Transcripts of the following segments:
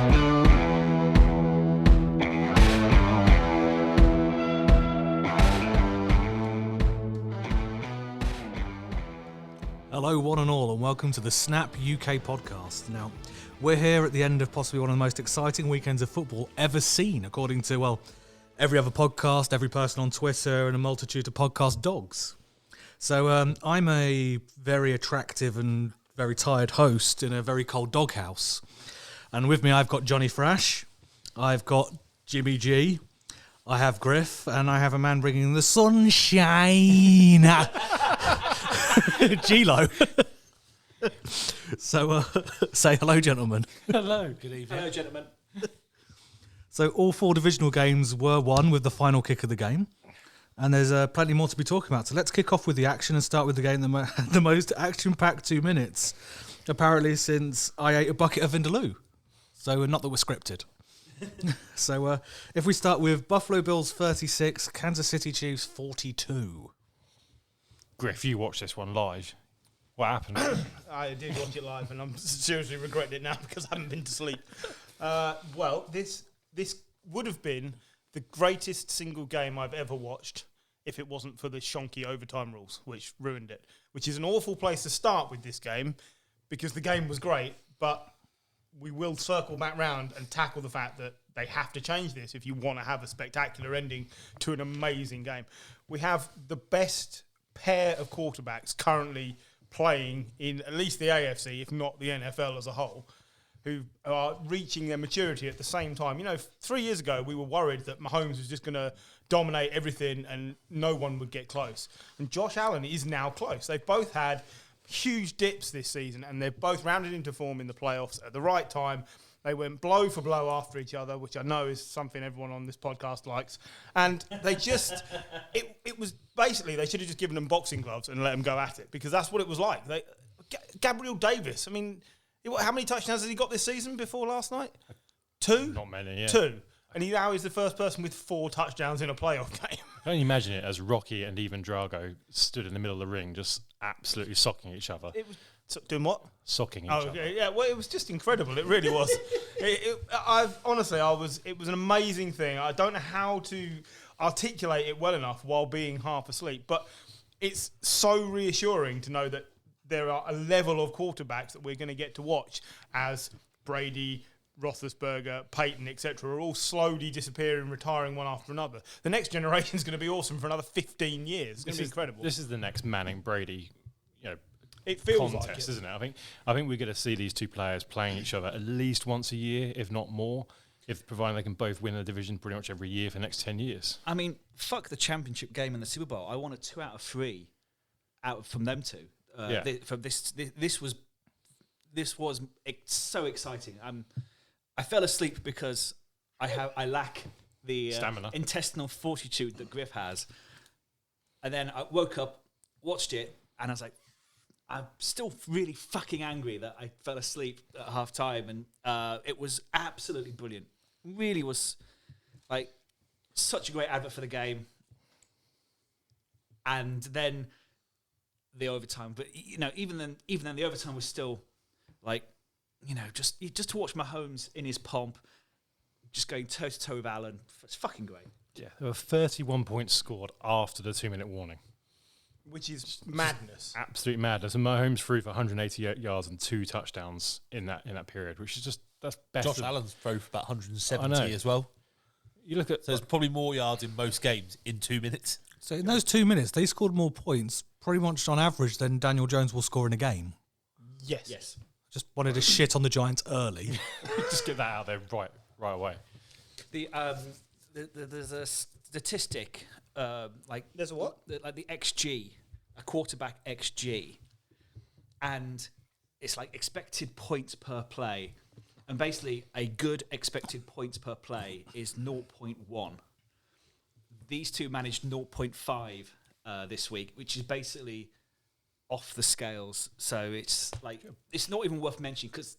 Hello one and all, and welcome to the Snap UK podcast. Now, we're here at the end of possibly one of the most exciting weekends of football ever seen, according to, well, every other podcast, every person on Twitter, and a multitude of podcast dogs. So I'm a very attractive and very tired host in a very cold doghouse. And with me I've got Johnny Thrash, I've got Jimmy G, I have Griff, and I have a man bringing the sunshine. G-Lo. So, say hello, gentlemen. Hello. Good evening. Hello, gentlemen. So, all four divisional games were won with the final kick of the game. And there's plenty more to be talking about. So, let's kick off with the action and start with the game the most action-packed 2 minutes, apparently, since I ate a bucket of Vindaloo. So, not that we're scripted. So, if we start with Buffalo Bills 36, Kansas City Chiefs 42. Griff, you watched this one live. What happened? I did watch it live, and I'm seriously regretting it now because I haven't been to sleep. Well, this would have been the greatest single game I've ever watched if it wasn't for the shonky overtime rules, which ruined it. Which is an awful place to start with this game because the game was great, but we will circle back round and tackle the fact that they have to change this if you want to have a spectacular ending to an amazing game. We have the best pair of quarterbacks currently playing in at least the AFC, if not the NFL as a whole, who are reaching their maturity at the same time. You know, 3 years ago, we were worried that Mahomes was just going to dominate everything and no one would get close. And Josh Allen is now close. They've both had huge dips this season, and they've both rounded into form in the playoffs at the right time. They went blow for blow after each other, which I know is something everyone on this podcast likes. And they just, it was basically, they should have just given them boxing gloves and let them go at it, because that's what it was like. Gabriel Davis, I mean, how many touchdowns has he got this season before last night? 2? Not many, yeah. 2. And he now is the first person with 4 touchdowns in a playoff game. I can only imagine it as Rocky and even Drago stood in the middle of the ring just absolutely socking each other. It was doing what? Socking each other. Yeah. Well, it was just incredible. It really was. It was an amazing thing. I don't know how to articulate it well enough while being half asleep, but it's so reassuring to know that there are a level of quarterbacks that we're going to get to watch as Brady, Roethlisberger, Peyton, etc. are all slowly disappearing, retiring one after another. The next generation is going to be awesome for another 15 years. It's going to be incredible. This is the next Manning Brady, it feels contest, like it, isn't it? I think we're going to see these two players playing each other at least once a year, if not more, providing they can both win the division pretty much every year for the next 10 years. I mean, fuck the championship game and the Super Bowl. I wanted 2 out of 3 from them two. This was so exciting. I fell asleep because I lack the stamina, intestinal fortitude that Griff has. And then I woke up, watched it, and I was like, I'm still really fucking angry that I fell asleep at half time. And it was absolutely brilliant. Really was like such a great advert for the game. And then the overtime. But, even then the overtime was still like, just to watch Mahomes in his pomp, just going toe-to-toe with Allen. It's fucking great. Yeah, there were 31 points scored after the 2-minute warning. which is madness. Absolute madness. And Mahomes threw for 188 yards and 2 touchdowns in that period, which is just, that's better. Josh Allen's threw for about 170 as well. You look at, so there's probably more yards in most games in 2 minutes. So in those 2 minutes, they scored more points, pretty much on average, than Daniel Jones will score in a game. Yes. Just wanted to shit on the Giants early. just get that out there right away. There's a statistic, there's a what? Like the XG, a quarterback XG, and it's like expected points per play, and basically a good expected points per play is 0.1. These two managed 0.5 this week, which is basically off the scales. So it's like, it's not even worth mentioning because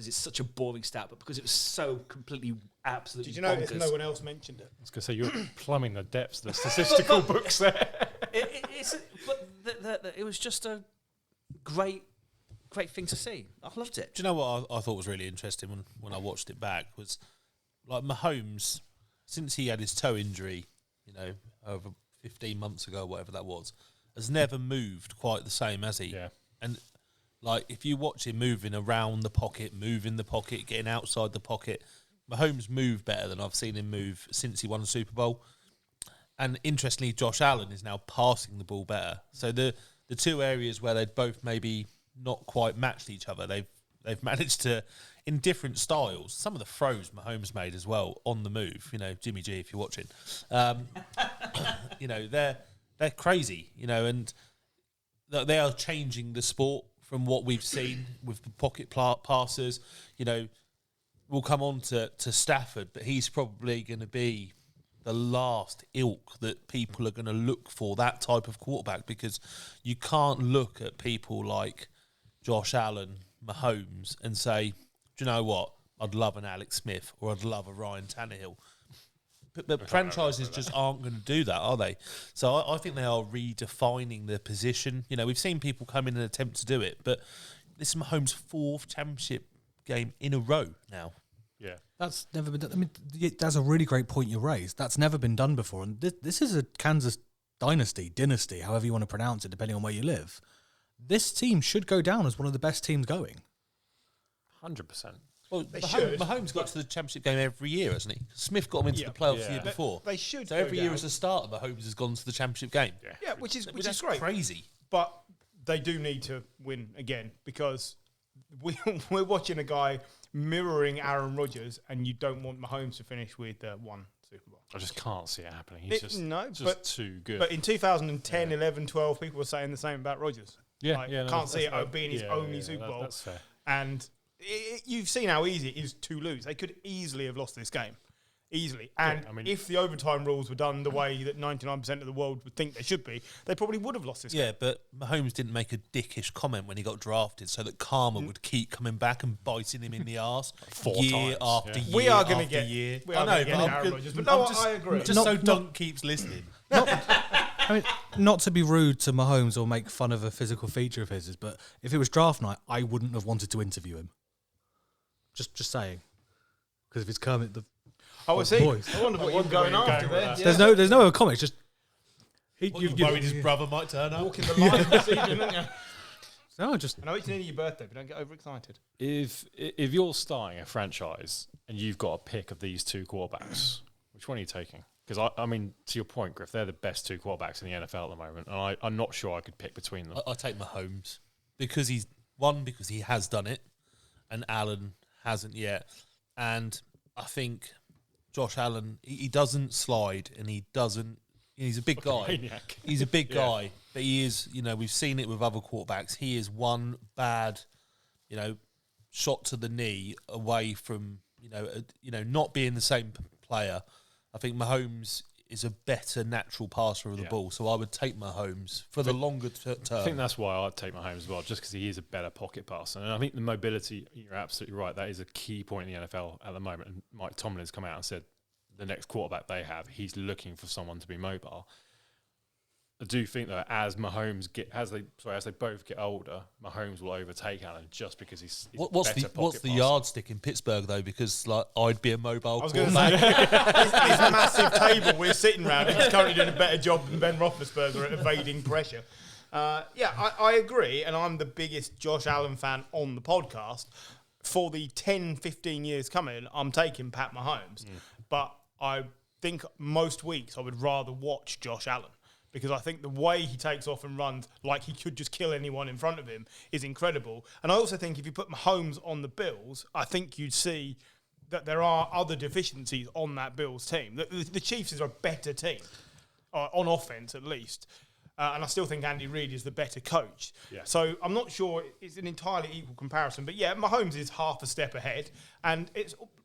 it's such a boring stat, but because it was so completely absolutely Did you notice bonkers. no one else mentioned it? I was going to say, you're plumbing the depths of the statistical books there. It was just a great great thing to see. I loved it. Do you know what I thought was really interesting when I watched it back was like Mahomes, since he had his toe injury, over 15 months ago, whatever that was, has never moved quite the same, has he? Yeah. And like if you watch him moving around the pocket, moving the pocket, getting outside the pocket, Mahomes moved better than I've seen him move since he won the Super Bowl. And interestingly, Josh Allen is now passing the ball better. So the two areas where they'd both maybe not quite matched each other, they've managed to, in different styles. Some of the throws Mahomes made as well on the move. Jimmy G, if you're watching, they're crazy. And they are changing the sport from what we've seen with the pocket passers. We'll come on to Stafford, but he's probably going to be the last ilk that people are going to look for, that type of quarterback, because you can't look at people like Josh Allen, Mahomes, and say, do you know what? I'd love an Alex Smith or I'd love a Ryan Tannehill. But franchises just aren't going to do that, are they? So I think they are redefining their position. We've seen people come in and attempt to do it, but this is Mahomes' fourth championship game in a row now. Yeah. That's never been done. I mean, that's a really great point you raised. That's never been done before. And this is a Kansas dynasty, however you want to pronounce it, depending on where you live. This team should go down as one of the best teams going. 100%. Well, Mahomes got to the championship game every year, hasn't he? Smith got him into the playoffs the year before. They should. So every year as a starter, Mahomes has gone to the championship game. Yeah, which is great. Crazy. But they do need to win again because we're watching a guy mirroring Aaron Rodgers, and you don't want Mahomes to finish with one Super Bowl. I just can't see it happening. He's just too good. But in 2010, 11, 12, people were saying the same about Rodgers. Yeah, can't see it being his only Super Bowl. That's fair. And you've seen how easy it is to lose. They could easily have lost this game. Easily. And if the overtime rules were done the way that 99% of the world would think they should be, they probably would have lost this game. Yeah, but Mahomes didn't make a dickish comment when he got drafted so that karma would keep coming back and biting him in the arse year after year. We are going to get year. We are going to get Aaron Rodgers. But I agree. Just so Dunk keeps listening. Not to be rude to Mahomes or make fun of a physical feature of his, but if it was draft night, I wouldn't have wanted to interview him. Just saying. Because if it's Kermit the... I see. I wonder what you're going after there. There's no other comment. It's just you're worried his brother might turn up. Walking the line this evening, aren't you? No, I know it's nearly your birthday, but don't get overexcited. If you're starting a franchise and you've got a pick of these two quarterbacks, which one are you taking? Because I mean, to your point, Griff, they're the best two quarterbacks in the NFL at the moment, and I'm not sure I could pick between them. I take Mahomes because he has done it, and Allen hasn't yet, and I think Josh Allen, he doesn't slide, and he's a big guy. Maniac. He's a big guy, but he is, we've seen it with other quarterbacks. He is one bad, shot to the knee away from, not being the same player. I think Mahomes is a better natural passer of the ball, so I would take Mahomes for the longer term. I think that's why I'd take Mahomes as well, just because he is a better pocket passer. And I think the mobility, you're absolutely right, that is a key point in the NFL at the moment. And Mike Tomlin has come out and said the next quarterback they have, he's looking for someone to be mobile. I do think though, as they both get older, Mahomes will overtake Allen just because he's what's the yardstick in Pittsburgh though? Because I'd be a mobile quarterback. This massive table we're sitting around, he's currently doing a better job than Ben Roethlisberger at evading pressure. I agree, and I'm the biggest Josh Allen fan on the podcast. For the 10, 15 years coming, I'm taking Pat Mahomes, but I think most weeks I would rather watch Josh Allen. Because I think the way he takes off and runs like he could just kill anyone in front of him is incredible. And I also think if you put Mahomes on the Bills, I think you'd see that there are other deficiencies on that Bills team. The Chiefs is a better team, on offense at least. And I still think Andy Reid is the better coach. Yeah. So I'm not sure it's an entirely equal comparison. But yeah, Mahomes is half a step ahead. And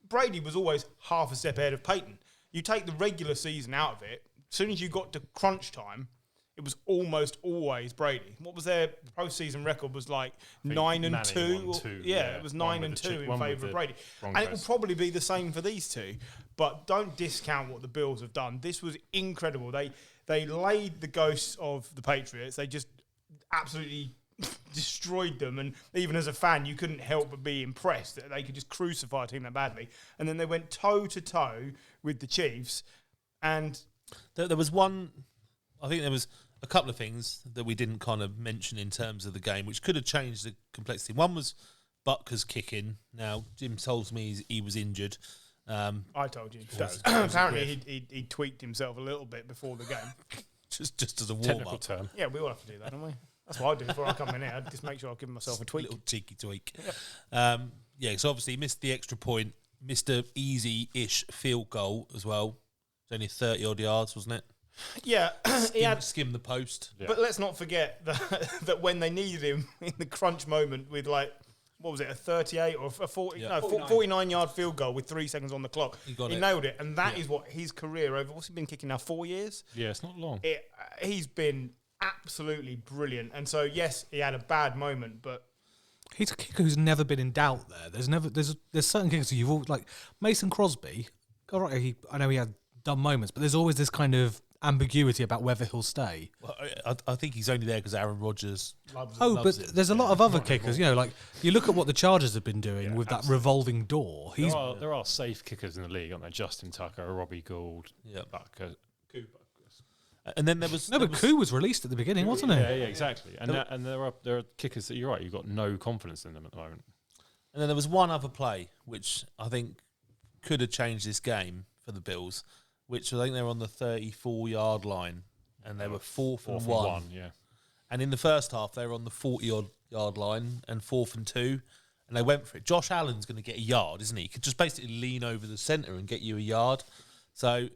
Brady was always half a step ahead of Peyton. You take the regular season out of it, as soon as you got to crunch time, it was almost always Brady. What was their postseason record? Was like 9-2. Yeah, it was 9-2 in favour of Brady. And it will probably be the same for these two. But don't discount what the Bills have done. This was incredible. They laid the ghosts of the Patriots. They just absolutely destroyed them. And even as a fan, you couldn't help but be impressed that they could just crucify a team that badly. And then they went toe-to-toe with the Chiefs. And there was one... I think there was a couple of things that we didn't kind of mention in terms of the game, which could have changed the complexity. One was Butker's kicking. Now, Jim told me he was injured. I told you. Apparently, he tweaked himself a little bit before the game. just as a Technical warm-up. term. Yeah, we all have to do that, don't we? That's what I do before I come in here. I just make sure I give myself a tweak. Little cheeky tweak. So obviously he missed the extra point, missed a easy-ish field goal as well. It was only 30-odd yards, wasn't it? Yeah, he had Skimmed the post. Yeah. But let's not forget that when they needed him in the crunch moment with what was it, a 38 or a 40, Yeah. 49-yard field goal with 3 seconds on the clock. He got it. Nailed it. And that is what his career over, what's he been kicking now, 4 years? Yeah, it's not long. He's been absolutely brilliant. And so, yes, he had a bad moment, but... He's a kicker who's never been in doubt there. There's certain kickers who you've all, like Mason Crosby, all right, I know he had dumb moments, but there's always this kind of ambiguity about whether he'll stay. Well, I think he's only there because Aaron Rodgers loves But it. there's a lot of other kickers, like you look at what the Chargers have been doing with that revolving door. There are safe kickers in the league, aren't there? Justin Tucker, Robbie Gould, Bucker, Cooper. And then there was... but Koo was released at the beginning, wasn't he? Yeah, exactly. And there are kickers that you're right, you've got no confidence in them at the moment. And then there was one other play which I think could have changed this game for the Bills, which I think they were on the 34-yard line, and they were fourth and one. Yeah. And in the first half, they were on the 40-yard line and 4th and 2, and they went for it. Josh Allen's going to get a yard, isn't he? He could just basically lean over the centre and get you a yard. So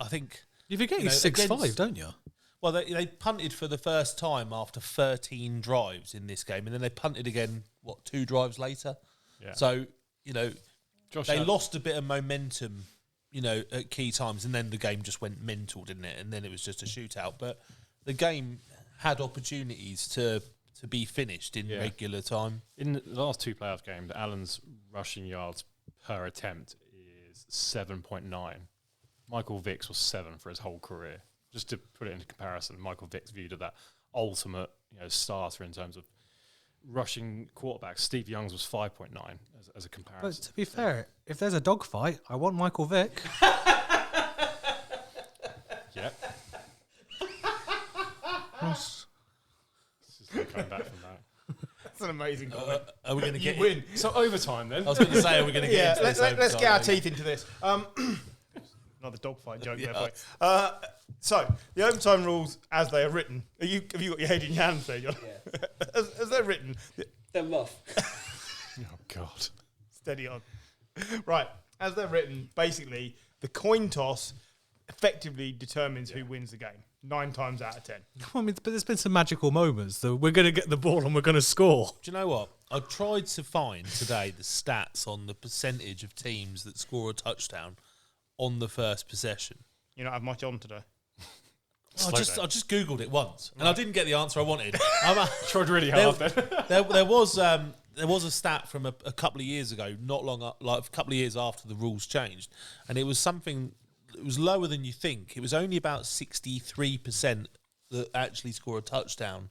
I think... You forget he's 6'5", don't you? Well, they punted for the first time after 13 drives in this game, and then they punted again, 2 drives later? Yeah. So, Josh they Allen- lost a bit of momentum, at key times, and then the game just went mental, didn't it? And then it was just a shootout. But the game had opportunities to be finished in regular time. In the last 2 playoff games, Allen's rushing yards per attempt is 7.9. Michael Vick's was 7 for his whole career. Just to put it into comparison, Michael Vick's viewed as that ultimate starter in terms of rushing quarterbacks. Steve Young's was 5.9 as a comparison. But to be fair, if there's a dogfight, I want Michael Vick. Yeah. This is not coming back from that. That's an amazing comment. Are we going to You get win. So overtime then. I was going to say, are we going to get Yeah, into this let's get our overtime? teeth into this. Another dogfight joke there, boy. So, the overtime rules as they are written. Have you got your head in your hands there, John? Yeah. as they're written. They're rough. Oh God. Steady on. Right, as they're written, basically, the coin toss effectively determines who wins the game. 9 times out of 10. I mean, but there's been some magical moments that we're going to get the ball and we're going to score. Do you know what? I tried to find today the stats on the percentage of teams that score a touchdown on the first possession. You don't have much on today. I just Googled it once, and I didn't get the answer I wanted. Tried really hard then. There was a stat from a couple of years ago, not long up, like a couple of years after the rules changed, and it was something. It was lower than you think. It was only about 63% that actually score a touchdown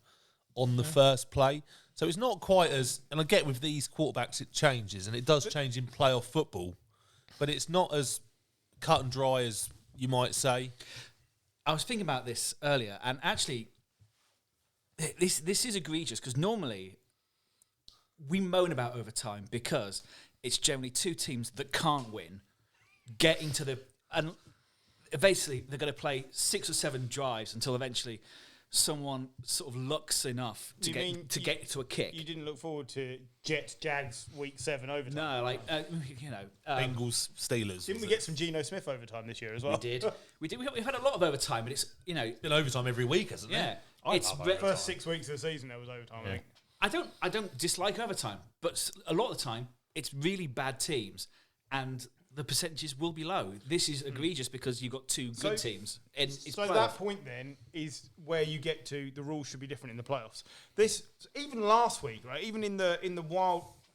on the first play. So it's not quite as. And I get with these quarterbacks it changes, and it does change in playoff football, but it's not as cut and dry as you might say. I was thinking about this earlier, and actually, this is egregious because normally we moan about overtime because it's generally 2 teams that can't win getting to the and basically they're going to play 6 or 7 drives until eventually someone sort of lucks enough to get to a kick. You didn't look forward to Jets Jags week 7 overtime. No, like Bengals Steelers. Didn't we get some Geno Smith overtime this year as well? we did. We've had a lot of overtime, but it's Been overtime every week, hasn't yeah. it? It's The first 6 weeks of the season there was overtime. Yeah. I think. I don't dislike overtime, but a lot of the time it's really bad teams, and the percentages will be low. This is egregious because you've got 2 good teams. And it's So that point then is where you get to the rules should be different in the playoffs. This even last week, right? Even in the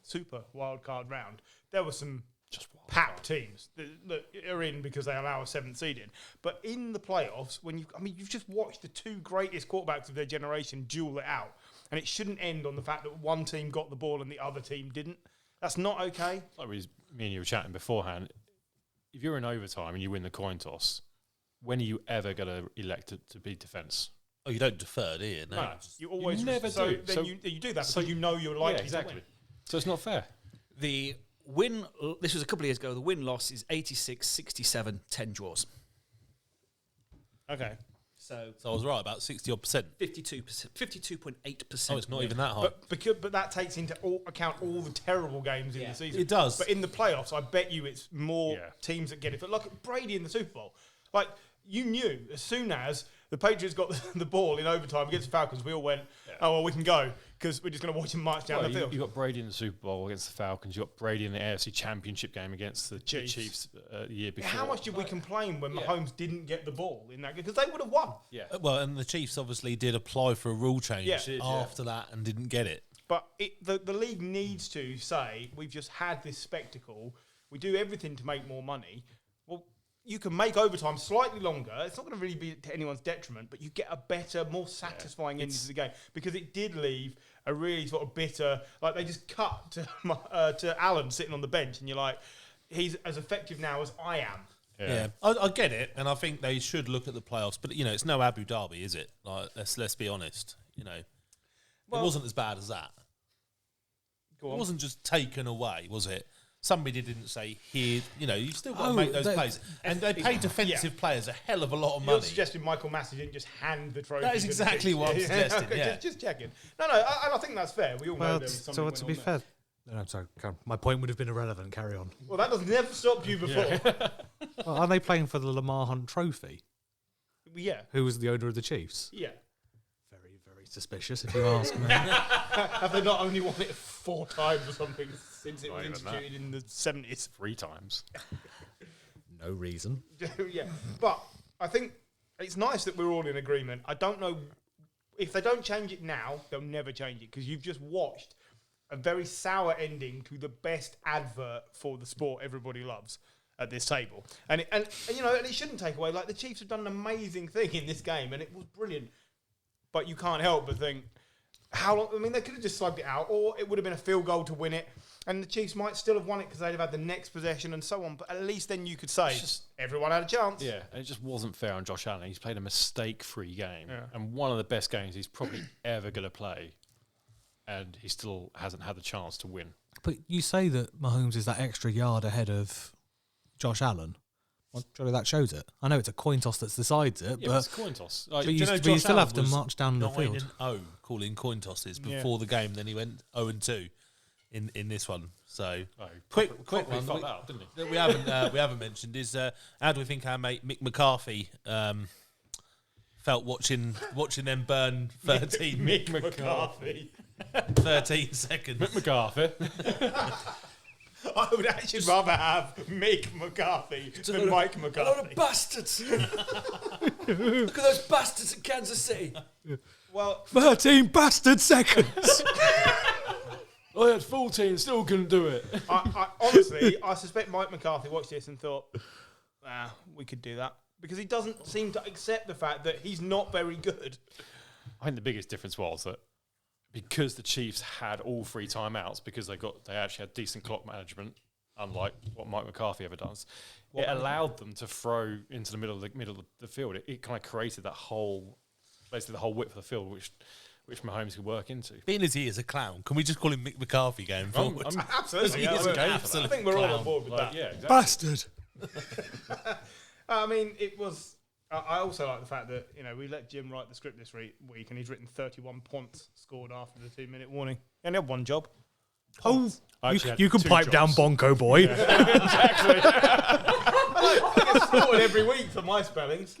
super wild card round, there were some just packed teams that are in because they allow a 7th seed in. But in the playoffs, you've just watched the 2 greatest quarterbacks of their generation duel it out. And it shouldn't end on the fact that one team got the ball and the other team didn't. That's not okay. Like me and you were chatting beforehand, if you're in overtime and you win the coin toss, when are you ever going to elect it to be defence? Oh, you don't defer, do you? No. You always never so do. Then So- you do that so because you know you're likely exactly. to win. So it's not fair. The win, this was a couple of years ago, the win-loss is 86, 67, 10 draws. Okay. So So I was right, about 60-odd%. 52%, 52.8%. Oh, it's not even that high. But that takes into account all the terrible games in the season. It does. But in the playoffs, I bet you it's more Yeah. teams that get it. But look at Brady in the Super Bowl. Like, you knew as soon as the Patriots got the ball in overtime against the Falcons, we all went, oh, well, we can go because we're just going to watch him march down the field. You got Brady in the Super Bowl against the Falcons. You got Brady in the AFC Championship game against the Chiefs the year before. How much did we complain when Mahomes didn't get the ball in that game? Because they would have won. Yeah. Well, and the Chiefs obviously did apply for a rule change Yeah. after that and didn't get it. But the league needs to say, we've just had this spectacle. We do everything to make more money. Well, you can make overtime slightly longer. It's not going to really be to anyone's detriment, but you get a better, more satisfying ending to the game. Because it did leave a really sort of bitter... Like, they just cut to Allen sitting on the bench, and you're like, he's as effective now as I am. Yeah, I get it, and I think they should look at the playoffs. But, it's no Abu Dhabi, is it? Like, let's be honest, it wasn't as bad as that. Go It on. wasn't just taken away, was it? Somebody didn't say, here, you've still got to make those plays. And they pay defensive players a hell of a lot of You're money. suggesting Michael Massey didn't just hand the trophy. That is to the exactly pitch. what I'm suggesting, Okay, yeah. just checking. No, and I think that's fair. We all know there was something so went to on be there. fair, no, sorry, my point would have been irrelevant. Carry on. Well, that does never stop you before. Well, are they playing for the Lamar Hunt Trophy? Yeah. Who was the owner of the Chiefs? Yeah. Very, very suspicious, if you ask me. Have they not only won it 4 times or something since it Not was even instituted in the 70s? 3 times. No reason. Yeah. But I think it's nice that we're all in agreement. I don't know if they don't change it now, they'll never change it because you've just watched a very sour ending to the best advert for the sport everybody loves at this table. And it shouldn't take away. Like, the Chiefs have done an amazing thing in this game, and it was brilliant. But you can't help but think, how long? I mean, they could have just slugged it out, or it would have been a field goal to win it, and the Chiefs might still have won it because they'd have had the next possession and so on. But at least then you could say, everyone had a chance. Yeah, and it just wasn't fair on Josh Allen. He's played a mistake-free game, and one of the best games he's probably ever going to play, and he still hasn't had the chance to win. But you say that Mahomes is that extra yard ahead of Josh Allen. Well, surely that shows it. I know it's a coin toss that decides it, Yeah, but it's a coin toss. Like, but you, Josh but you still Allen have to was march down the field. 9-0 calling coin tosses before the game. Then he went 0-2 in this one. So quick properly one fucked that up, didn't he? that we haven't mentioned is how do we think our mate Mick McCarthy felt watching them burn 13 Mick McCarthy. 13 seconds. Mick McCarthy. I would actually rather have Mick McCarthy than Mike A lot McCarthy. of bastards. Look at those bastards in Kansas City. Well, 13 bastard seconds. I had 14, still couldn't do it. I honestly, I suspect Mike McCarthy watched this and thought, we could do that. Because he doesn't seem to accept the fact that he's not very good. I think the biggest difference was that because the Chiefs had all 3 timeouts, because they actually had decent clock management, unlike what Mike McCarthy ever does, it allowed them to throw into the middle of the field. It kind of created basically the whole width of the field, which Mahomes could work into. Being as he is a clown, can we just call him Mick McCarthy going forward? Absolutely. He is a game I for that. think we're all on board with that. Yeah, exactly. Bastard. I mean, it was... I also like the fact that, we let Jim write the script this week, and he's written 31 points scored after the 2-minute warning. He only had one job. Oh, I actually had you can 2 pipe jobs. down Bonko boy. Exactly. I get scored every week for my spellings.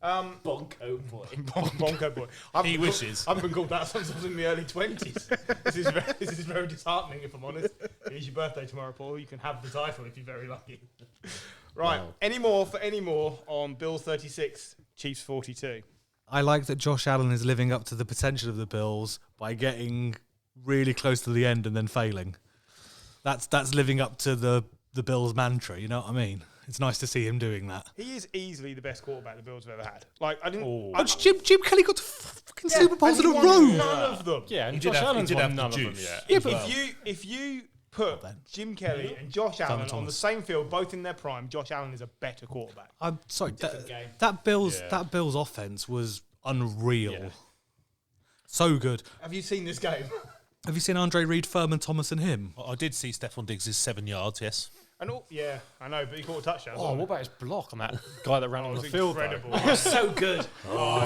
Bonko boy. Bonko boy. He wishes. I've been called that since I was in the early 20s. This is very disheartening, if I'm honest. It is your birthday tomorrow, Paul. You can have the title if you're very lucky. Right. Wow. Any more on Bills 36, Chiefs 42? I like that Josh Allen is living up to the potential of the Bills by getting really close to the end and then failing. That's living up to the Bills mantra, you know what I mean? It's nice to see him doing that. He is easily the best quarterback the Bills have ever had. Like, I didn't... Jim Kelly got to fucking Super Bowls in a and he row. won none of them. Yeah, and He did Josh have- he Allen's did won have the none of them juice. yet. Yeah, but If you put Jim Kelly and Josh Allen on the Thomas. same field, both in their prime, Josh Allen is a better quarterback. I'm sorry. game. That Bills Yeah. that Bills offense was unreal. Yeah. So good. Have you seen this game? Have you seen Andre Reed, Furman Thomas, and him? I did see Stephon Diggs' 7 yards, yes. Yeah, I know, but he caught a touchdown. Oh, what about his block on that guy that ran on It the was field? incredible. though? It was so good.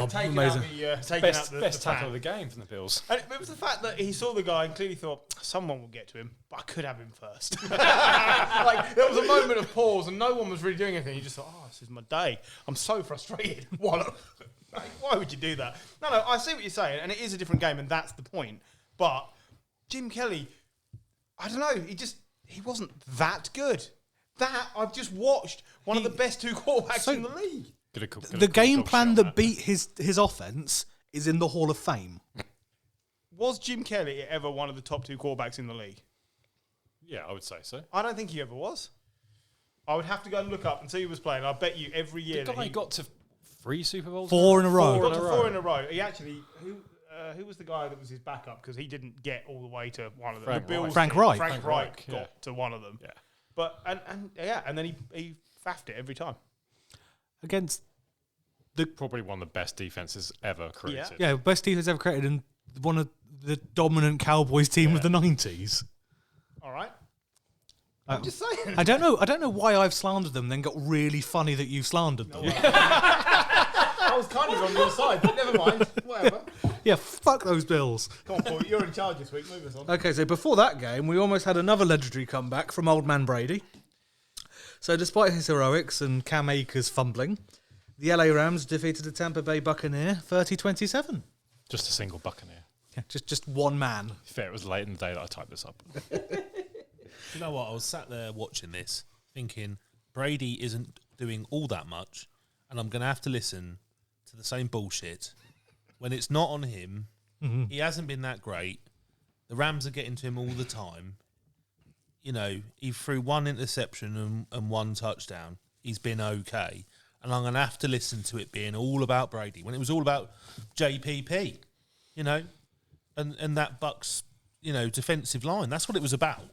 Taking amazing. out the, Best the tackle fan. of the game from the Bills. And it was the fact that he saw the guy and clearly thought, someone will get to him, but I could have him first. Like, there was a moment of pause and no one was really doing anything. He just thought, this is my day. I'm so frustrated. Wallop. Like, why would you do that? No, I see what you're saying, and it is a different game, and that's the point. But Jim Kelly, I don't know, he wasn't that good. I've just watched one of the best two quarterbacks in the league. The game plan that beat his offense is in the Hall of Fame. Was Jim Kelly ever one of the top two quarterbacks in the league? Yeah, I would say so. I don't think he ever was. I would have to go and look up and see who was playing. I bet you every year The that guy he got to 3 Super Bowls? Four in a row. got to four in a row. He actually who was the guy that was his backup because he didn't get all the way to one of them. Frank The Bills Reich. Frank did. Reich. Frank Reich got yeah. to one of them. Yeah. But and then he faffed it every time. Against Probably one of the best defenses ever created. best defense ever created and one of the dominant Cowboys team of the 90s. All right. I'm just saying. I don't know why I've slandered them, then got really funny that you slandered them. I was kind of on your side, but never mind. Whatever. Yeah, fuck those Bills. Come on, Paul. You're in charge this week. Move us on. Okay, so before that game, we almost had another legendary comeback from old man Brady. So despite his heroics and Cam Akers fumbling, the LA Rams defeated the Tampa Bay Buccaneer 30-27. Just a single Buccaneer. Yeah, just one man. Fair, it was late in the day that I typed this up. You know what? I was sat there watching this, thinking Brady isn't doing all that much, and I'm going to have to listen to the same bullshit when it's not on him. Mm-hmm. He hasn't been that great. The Rams are getting to him all the time. You know, he threw one interception and one touchdown. He's been okay. And I'm going to have to listen to it being all about Brady when it was all about JPP, you know, and that Bucks, you know, defensive line. That's what it was about.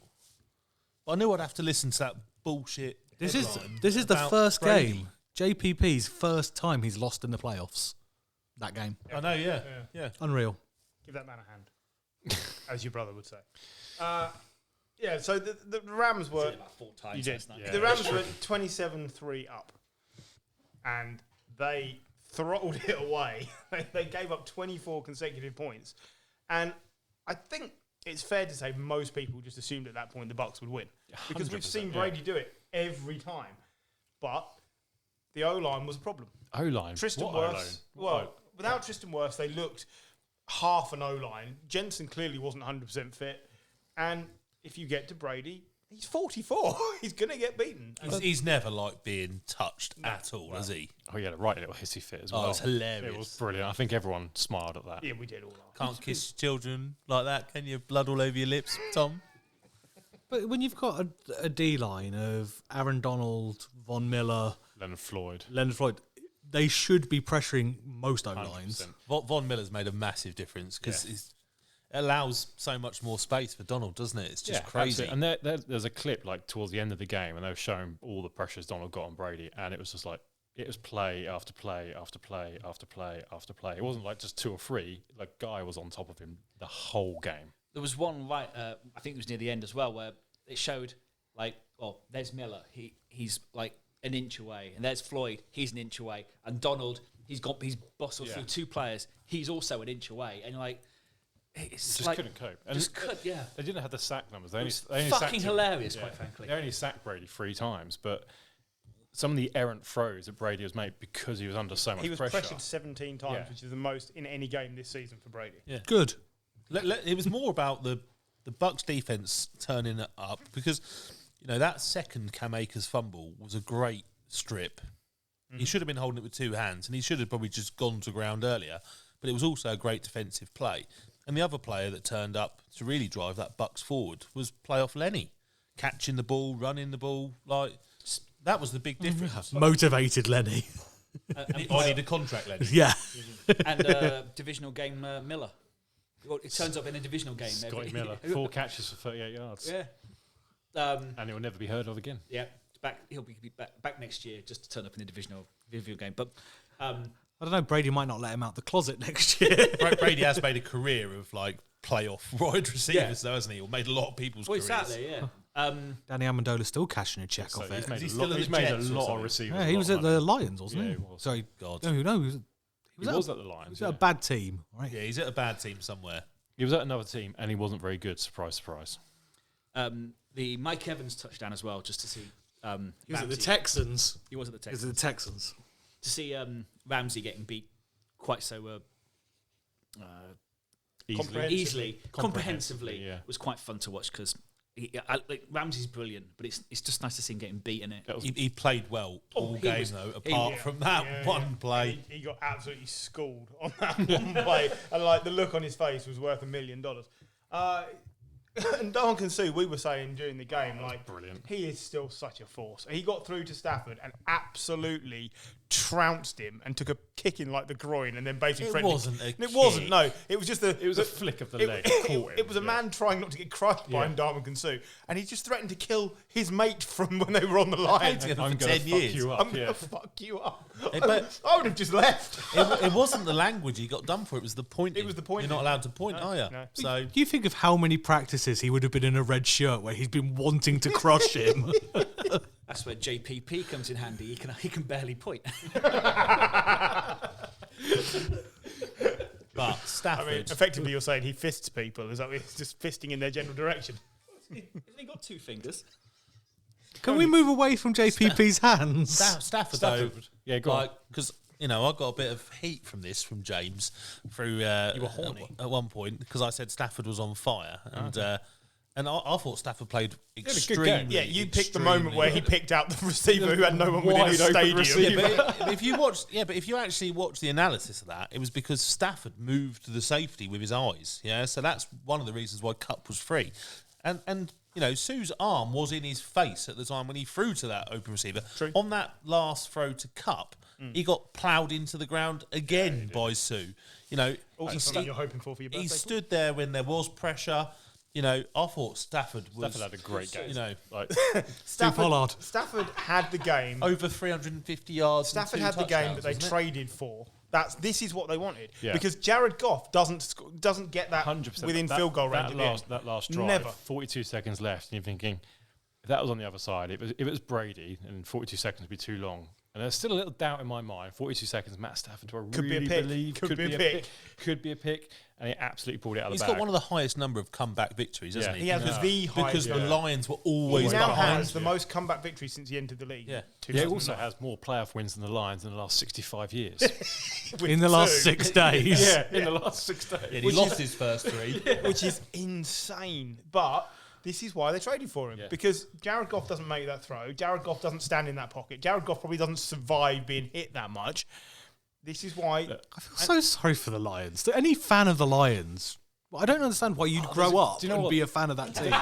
But I knew I'd have to listen to that bullshit. This is headline the about first Brady. game. JPP's first time he's lost in the playoffs. That game. I know, yeah. Unreal. Give that man a hand, as your brother would say. Yeah. So the Rams were. About 4 times. You did. last night. Yeah. The Rams were 27-3 up, and they throttled it away. They gave up 24 consecutive points, and I think it's fair to say most people just assumed at that point the Bucks would win because we've 100%, seen yeah. Brady do it every time. But the O-line was a problem. O-line. Tristan What Wirfs. O-line? Well, without Tristan Wirfs, they looked half an O-line. Jensen clearly wasn't 100% fit, and if you get to Brady, he's 44. He's going to get beaten. He's never liked being touched at all, has he? Oh, yeah, the right little hissy fit as Oh, well. it's hilarious. It was brilliant. I think everyone smiled at that. Yeah, we did all that. Can't kiss children like that, can you? Blood all over your lips, Tom. But when you've got a D-line of Aaron Donald, Von Miller, Leonard Floyd. Leonard Floyd, they should be pressuring most O-lines. 100%. Von Miller's made a massive difference because it allows so much more space for Donald, doesn't it? It's just crazy. absolutely. And there's a clip like towards the end of the game, and they were showing all the pressures Donald got on Brady, and it was just like it was play after play after play after play after play. It wasn't like just 2 or 3. Like Guy was on top of him the whole game. There was one I think it was near the end as well, where it showed like, oh, there's Miller, he's like an inch away, and there's Floyd, he's an inch away, and Donald, he's bustled through 2 players, he's also an inch away, and like it's Just like, couldn't cope. And Just could, yeah. They didn't have the sack numbers. They It only was sacked fucking him. hilarious, quite frankly. They only sacked Brady 3 times, but some of the errant throws that Brady has made because he was under so much He was pressure. pressured 17 times, Yeah. which is the most in any game this season for Brady. Yeah. Good. It was more about the Bucks defense turning it up because, you know, that second Cam Akers fumble was a great strip. He should have been holding it with 2 hands, and he should have probably just gone to ground earlier. But it was also a great defensive play. And the other player that turned up to really drive that Bucks forward was playoff Lenny, catching the ball, running the ball. Like that was the big difference. Motivated Lenny. I need a contract length. Yeah. And divisional game Miller. Well, it turns up in a divisional game. Scotty Miller, 4 catches for 38 yards. Yeah. And he'll never be heard of again. Yeah. He'll be back next year just to turn up in the divisional game. But I don't know. Brady might not let him out the closet next year. Brady has made a career of like playoff wide receivers, though, hasn't he? Or made a lot of people's careers. Exactly, yeah. Danny Amendola's still cashing a check off He's it. made Is a he lot, still at he's the made Jets a or lot of something? receivers. Yeah, he was at the Lions, wasn't Yeah, he? he was. Sorry, God. no, he was at the Lions. at a bad team, right? Yeah, he's at a bad team somewhere. He was at another team and he wasn't very good. Surprise, surprise. The Mike Evans touchdown as well, just to see. He was at the Ramsey- Texans. He was at the He was Texans. at the Texans. To see Ramsey getting beat quite so easily, comprehensively, yeah. was quite fun to watch because Ramsey's brilliant, but it's just nice to see him getting beat in it. He played well all he game, was- though, apart from that one play. He got absolutely schooled on that one play, and like the look on his face was worth $1 million. And Duncan Sue, we were saying during the game, like, brilliant. He is still such a force. He got through to Stafford and absolutely trounced him and took a kick in like the groin, and then basically It wasn't a It wasn't. kick. No, it was just a. It was a flick of the leg. It was a man trying not to get crushed by Ndamukong Suh, and he just threatened to kill his mate from when they were on the line. together I'm for going to 10 fuck years. you up. I'm gonna fuck you up. but- I would have just left. It wasn't the language he got done for. It was the pointing. It was the pointing. You're not allowed to point, are you? no. So You think of how many practices he would have been in a red shirt where he's been wanting to crush him. That's where JPP comes in handy. He can barely point. but Stafford. I mean, effectively, you're saying he fists people. Is that he's just fisting in their general direction? Hasn't he got 2 fingers? Can we move away from JPP's hands? Stafford, though, Yeah, go on. because I got a bit of heat from this from James through. You were horny at one point because I said Stafford was on fire, and I thought Stafford played a good extremely. game. Yeah, you picked the extremely moment where he well. picked out the receiver who had no one within his Wide open stadium. receiver. But if you watch, but if you actually watch the analysis of that, it was because Stafford moved the safety with his eyes. Yeah, so that's one of the reasons why Kupp was free, and Sue's arm was in his face at the time when he threw to that open receiver. True. On that last throw to Kupp, he got ploughed into the ground again by Sue. Also, something you're hoping for your birthday. He stood there when there was pressure. I thought Stafford Stafford had a great game. Like, Pollard. Stafford had the game. over 350 yards. Stafford and 2 had the game that touchdowns, they wasn't it? traded for. This is what they wanted. Yeah. Because Jared Goff doesn't get that 100% within field goal range. at the end. That last drive, Never. 42 seconds left, and you're thinking, if that was on the other side, if it was Brady, and 42 seconds would be too long. And there's still a little doubt in my mind. 42 seconds, Matt Stafford, do I Could be a really pick. believe Could be a pick. Could be a pick, and he absolutely pulled it out of He's the bag. got one of the highest number of comeback victories, hasn't Yeah. he? He has the highest. because the Lions were He always now behind. has the most comeback victories since he entered the league. Yeah. He also has more playoff wins than the Lions in the last 65 years. In the last 6 days. yeah, in the last 6 days. Yeah, he lost his first 3. which is insane. But this is why they traded for him. Yeah. Because Jared Goff doesn't make that throw. Jared Goff doesn't stand in that pocket. Jared Goff probably doesn't survive being hit that much. This is why... I feel so sorry for the Lions. To any fan of the Lions, I don't understand why you'd grow up do you know and what? be a fan of that team.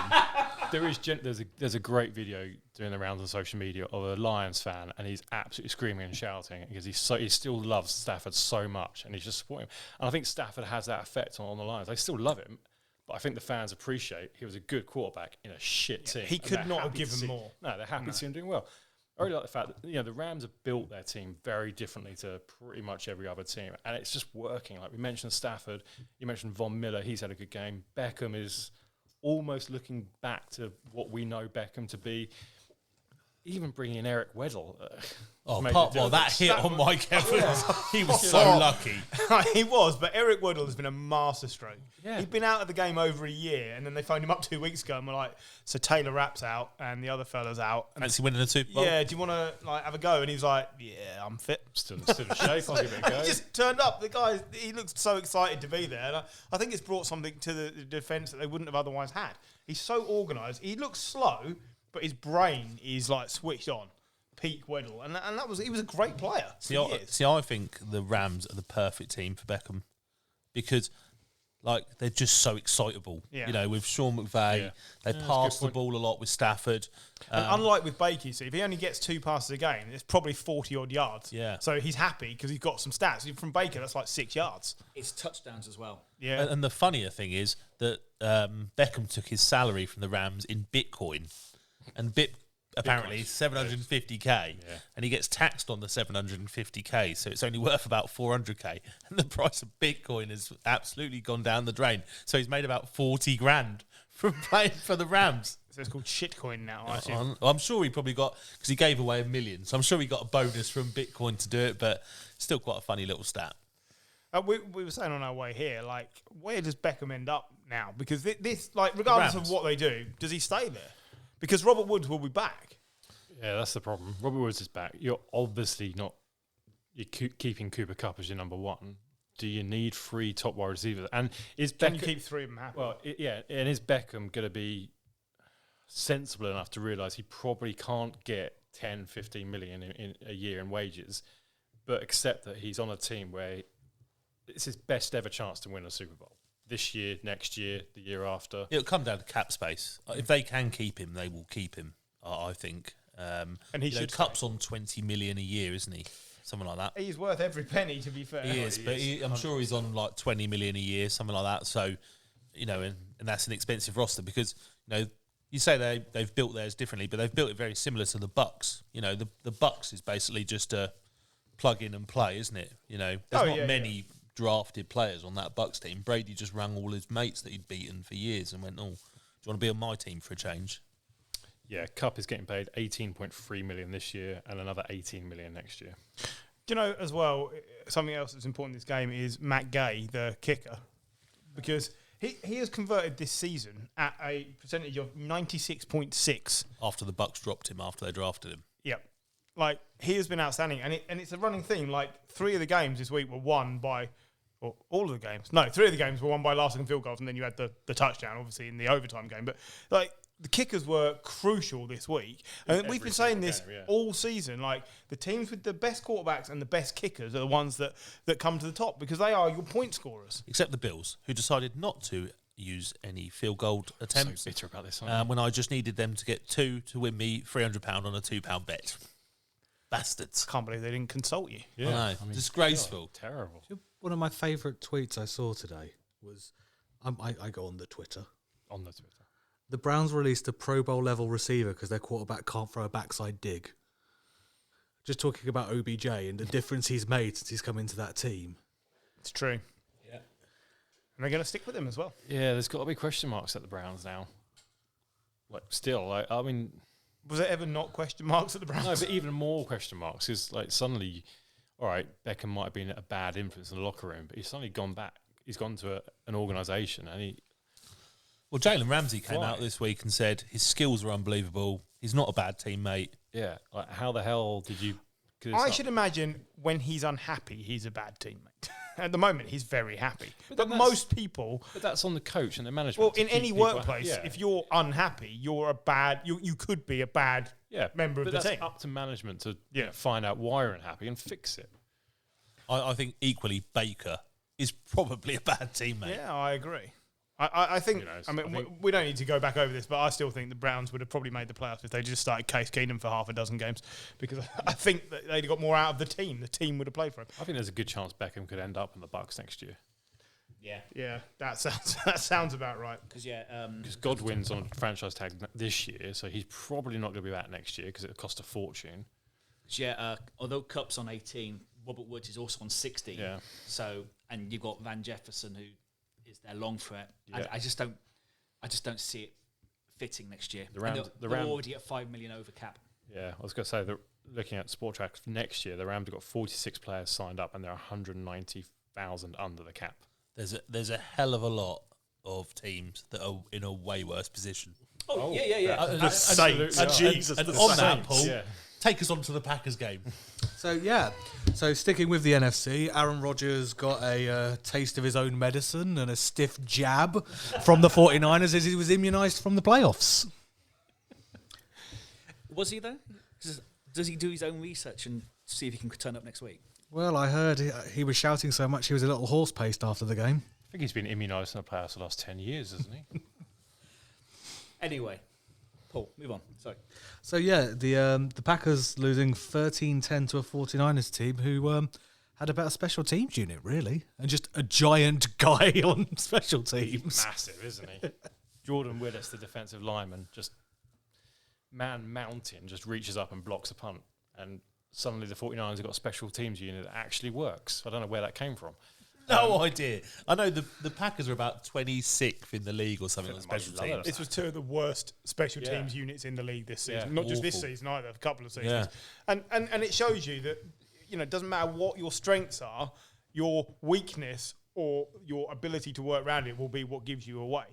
There's a great video doing the rounds on social media of a Lions fan, and he's absolutely screaming and shouting because he still loves Stafford so much, and he's just supporting him. And I think Stafford has that effect on the Lions. They still love him, but I think the fans appreciate he was a good quarterback in a shit team. he and could they're not have happy to given see- more. No, they're happy to see him doing well. I really like the fact that the Rams have built their team very differently to pretty much every other team, and it's just working. Like we mentioned Stafford, you mentioned Von Miller, he's had a good game. Beckham is almost looking back to what we know Beckham to be. Even bringing in Eric Weddle. That hit on Mike Evans. He was so lucky. He was, but Eric Weddle has been a masterstroke. Yeah. He'd been out of the game over a year, and then they phoned him up 2 weeks ago and were like, so Taylor Rapp's out, and the other fella's out. And Fancy winning a Super Bowl? yeah, do you want to have a go? And he's like, yeah, I'm fit. Still in shape, I'll give it a go. He just turned up. The guy, he looks so excited to be there. And I think it's brought something to the defence that they wouldn't have otherwise had. He's so organised. He looks slow, but his brain is like switched on. Peak Weddle. And he was a great player. See, I think the Rams are the perfect team for Beckham because like they're just so excitable. Yeah. You know, with Sean McVay, Yeah. they pass the ball a lot with Stafford. And unlike with Baker, you see, if he only gets 2 passes a game, it's probably 40-odd yards. Yeah. So he's happy because he's got some stats. From Baker, that's like 6 yards. It's touchdowns as well. Yeah. And the funnier thing is that Beckham took his salary from the Rams in Bitcoin, and apparently 750k, and he gets taxed on the 750k, so it's only worth about 400k, and the price of Bitcoin has absolutely gone down the drain. So he's made about 40 grand from playing for the Rams. So it's called shitcoin now, I assume. I'm sure he probably got, because he gave away $1 million, so I'm sure he got a bonus from Bitcoin to do it, but still quite a funny little stat. We were saying on our way here, like, where does Beckham end up now? Because this, like, regardless of what they do, does he stay there? Because Robert Woods will be back. Yeah, that's the problem. Robert Woods is back. You're obviously not. You're keeping Cooper Kupp as your number one. Do you need 3 top wide receivers? And is Can Beckham, you keep 3 of them happy? Well, and is Beckham going to be sensible enough to realise he probably can't get 10, 15 million in a year in wages, but accept that he's on a team where it's his best ever chance to win a Super Bowl? This year, next year, the year after. It'll come down to cap space. If they can keep him, they will keep him, I think. And he should Kupp's on 20 million a year, isn't he? Something like that. He's worth every penny, to be fair. He is, but I'm sure he's on like 20 million a year, something like that. So, you know, and that's an expensive roster because, you know, you say they've built theirs differently, but they've built it very similar to the Bucks. You know, the Bucks is basically just a plug in and play, isn't it? You know, there's not many drafted players on that Bucks team. Brady just rang all his mates that he'd beaten for years and went, "Oh, do you want to be on my team for a change?" Yeah, Kupp is getting paid 18.3 million this year and another 18 million next year. Do you know, as well, something else that's important in this game is Matt Gay, the kicker, because he has converted this season at a percentage of 96.6. After the Bucks dropped him after they drafted him. Yep. Like, he has been outstanding. And it's a running theme. Like, 3 of the games this week were won by... Or all of the games. No, 3 of the games were won by last-second field goals, and then you had the touchdown, obviously, in the overtime game. But, like, the kickers were crucial this week. And we've been saying this all season. Like, the teams with the best quarterbacks and the best kickers are the ones that come to the top because they are your point scorers. Except the Bills, who decided not to use any field goal attempts. So bitter about this, aren't when I just needed them to get 2 to win me £300 on a £2 bet. Bastards. Can't believe they didn't consult you. Yeah. I know. Disgraceful. God, terrible. One of my favourite tweets I saw today was, I go on the Twitter. On the Twitter. The Browns released a Pro Bowl level receiver because their quarterback can't throw a backside dig. Just talking about OBJ and the difference he's made since he's come into that team. It's true. Yeah. And they're going to stick with him as well. Yeah, there's got to be question marks at the Browns now. Like, still, like, I mean... Was there ever not question marks at the Browns? No, but even more question marks is, like, suddenly... All right, Beckham might have been a bad influence in the locker room, but he's suddenly gone back. He's gone to an organisation and he... Well, Jalen Ramsey came out this week and said his skills are unbelievable. He's not a bad teammate. Yeah, like, how the hell did you... I should imagine when he's unhappy, he's a bad teammate. At the moment, he's very happy. But most people... But that's on the coach and the management. Well, in any workplace, if you're unhappy, you're a bad... You could be a bad member of the team. But that's up to management to find out why you're unhappy and fix it. I think equally Baker is probably a bad teammate. Yeah, I agree. I think, we don't need to go back over this, but I still think the Browns would have probably made the playoffs if they just started Case Keenum for half a dozen games, because I think that they'd got more out of the team. The team would have played for him. I think there's a good chance Beckham could end up in the Bucks next year. Yeah, that sounds about right. Because Godwin's on a franchise tag this year, so he's probably not going to be back next year because it'll cost a fortune. Although Kupp's on 18, Robert Woods is also on 16. Yeah. So, and you've got Van Jefferson, who is their long threat. Yeah. I just don't see it fitting next year. They're already at $5 million over cap. Yeah, I was going to say that looking at Sport Track next year, the Rams have got 46 players signed up, and they're 190,000 under the cap. There's a hell of a lot of teams that are in a way worse position. Yeah. Jesus. And on that, Paul, take us on to the Packers game. So sticking with the NFC, Aaron Rodgers got a taste of his own medicine and a stiff jab from the 49ers as he was immunised from the playoffs. Was he though? Does he do his own research and see if he can turn up next week? Well, I heard he was shouting so much he was a little horse-paced after the game. think he's been immunised in the playoffs for the last 10 years, hasn't he? Anyway, Paul, move on. Sorry. So yeah, the Packers losing 13-10 to a 49ers team who had a better special teams unit, really, and just a giant guy on special teams. Massive, isn't he? Jordan Willis, the defensive lineman, just mountain, just reaches up and blocks a punt, and suddenly the 49ers have got a special teams unit that actually works. I don't know where that came from. No idea. I know the Packers are about 26th in the league or something on special much lower teams. than This was two of the worst special teams units in the league this season. Yeah. Not just this Awful. season either, a couple of seasons. Yeah. And it shows you that, it doesn't matter what your strengths are, your weakness or your ability to work around it will be what gives you away.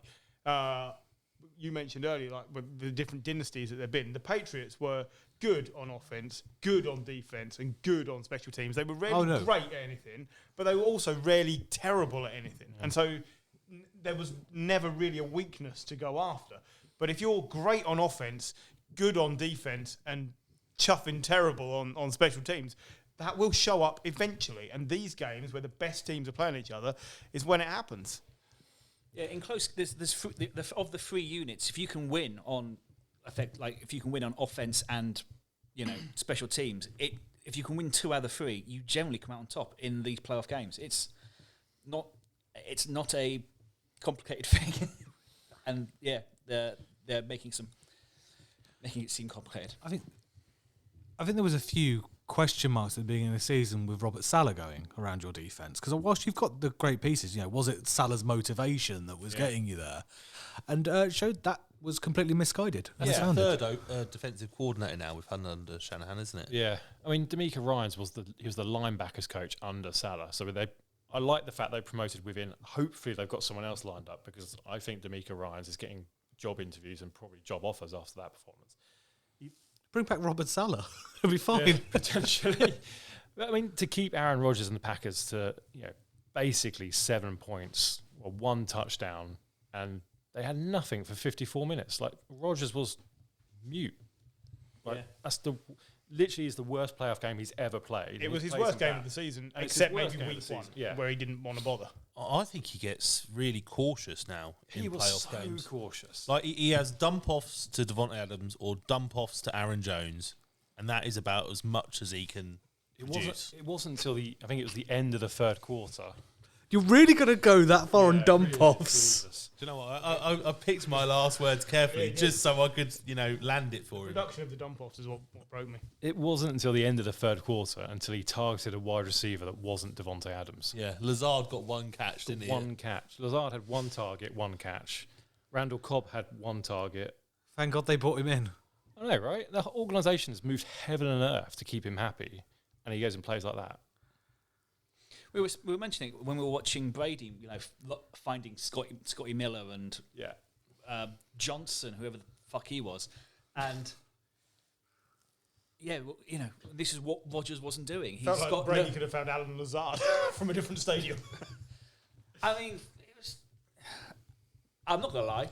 You mentioned earlier, like with the different dynasties that they've been. The Patriots were good on offense, good on defense, and good on special teams. They were rarely great at anything, but they were also rarely terrible at anything. Yeah. And so there was never really a weakness to go after. But if you're great on offense, good on defense, and chuffing terrible on special teams, that will show up eventually. And these games where the best teams are playing each other is when it happens. Yeah, in close, there's of the three units, if you can win on if you can win on offense and special teams, if you can win 2 out of the 3, you generally come out on top in these playoff games. It's not a complicated thing, and they're making it seem complicated. I think there was a few question marks at the beginning of the season with Robert Saleh going around your defence, because whilst you've got the great pieces, was it Saleh's motivation that was getting you there? And it showed that was completely misguided. That's the third defensive coordinator now we've had under Shanahan, isn't it? Yeah, I mean, D'Amico Ryans was the linebackers coach under Saleh, so I like the fact they promoted within. Hopefully, they've got someone else lined up, because I think D'Amico Ryans is getting job interviews and probably job offers after that performance. Bring back Robert Saleh. It'll be fine. Yeah, potentially. I mean, to keep Aaron Rodgers and the Packers to basically 7 points or 1 touchdown, and they had nothing for 54 minutes. Like, Rodgers was mute. Like, that's literally is the worst playoff game he's ever played. It was his worst game of the season, except maybe week 1, where he didn't want to bother. I think he gets really cautious now in playoff games. He was so cautious. Like, he has dump-offs to Devontae Adams or dump-offs to Aaron Jones, and that is about as much as he can produce. It wasn't until I think it was the end of the third quarter. You're really going to go that far on dump-offs? Do you know what? I picked my last words carefully just so I could, land it for him. The reduction of the dump-offs is what broke me. It wasn't until the end of the third quarter until he targeted a wide receiver that wasn't Devontae Adams. Yeah, Lazard got 1 catch, didn't he? 1 catch. Lazard had 1 target, 1 catch. Randall Cobb had 1 target. Thank God they brought him in. I know, right? The organisation has moved heaven and earth to keep him happy, and he goes and plays like that. We were mentioning when we were watching Brady, finding Scotty Miller and Johnson, whoever the fuck he was, and this is what Rodgers wasn't doing. Felt like Brady could have found Alan Lazard from a different stadium. I mean, I'm not gonna lie.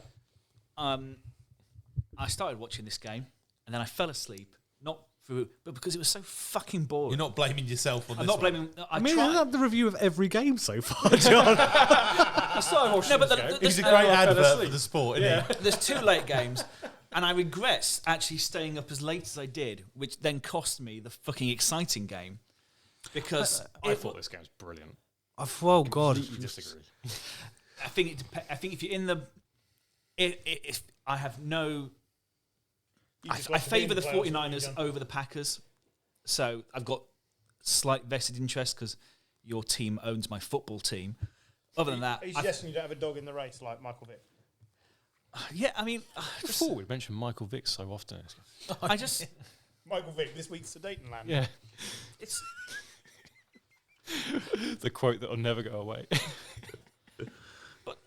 I started watching this game and then I fell asleep, but because it was so fucking boring. You're not blaming yourself on this. I'm not blaming. Isn't that the review of every game so far, John? I started watching this game. He's a great advert for the sport, isn't he? There's 2 late games, and I regret actually staying up as late as I did, which then cost me the fucking exciting game. Because I thought this game was brilliant. Oh, God. Completely disagree. I think if you're in the, if I have no. I favour the 49ers over the Packers, so I've got slight vested interest because your team owns my football team. Other than that, are you suggesting you don't have a dog in the race like Michael Vick? Yeah, I mean, Before we mention Michael Vick so often. I just Michael Vick, this week's Sudetenland. Yeah. It's the quote that will never go away. But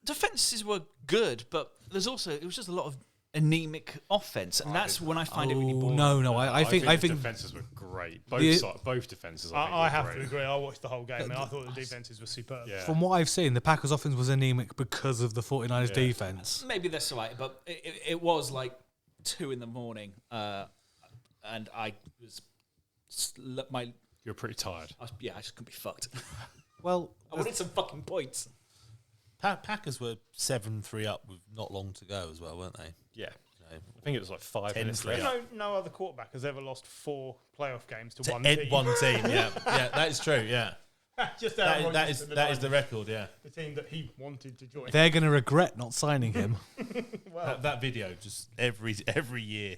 defenses were good, but it was just a lot of anemic offense, and that's when I find it really boring. No, I think defenses were great. Both defenses. I have to agree. I watched the whole game, and I thought the defenses were superb. Yeah. from what I've seen, the Packers' offense was anemic because of the 49ers' defense. Maybe that's right, but it was like 2 a.m, and I was You're pretty tired. I just couldn't be fucked. Well, I wanted some fucking points. Packers were 7-3 up with not long to go as well, weren't they? Yeah. You know, I think it was like 5 minutes 10-3. left. No other quarterback has ever lost 4 playoff games to to one end team. one team, yeah. Yeah, that is true, yeah. Just Aaron Rodgers and That is the record, yeah. the team that he wanted to join. they're going to regret not signing him. That video just every year.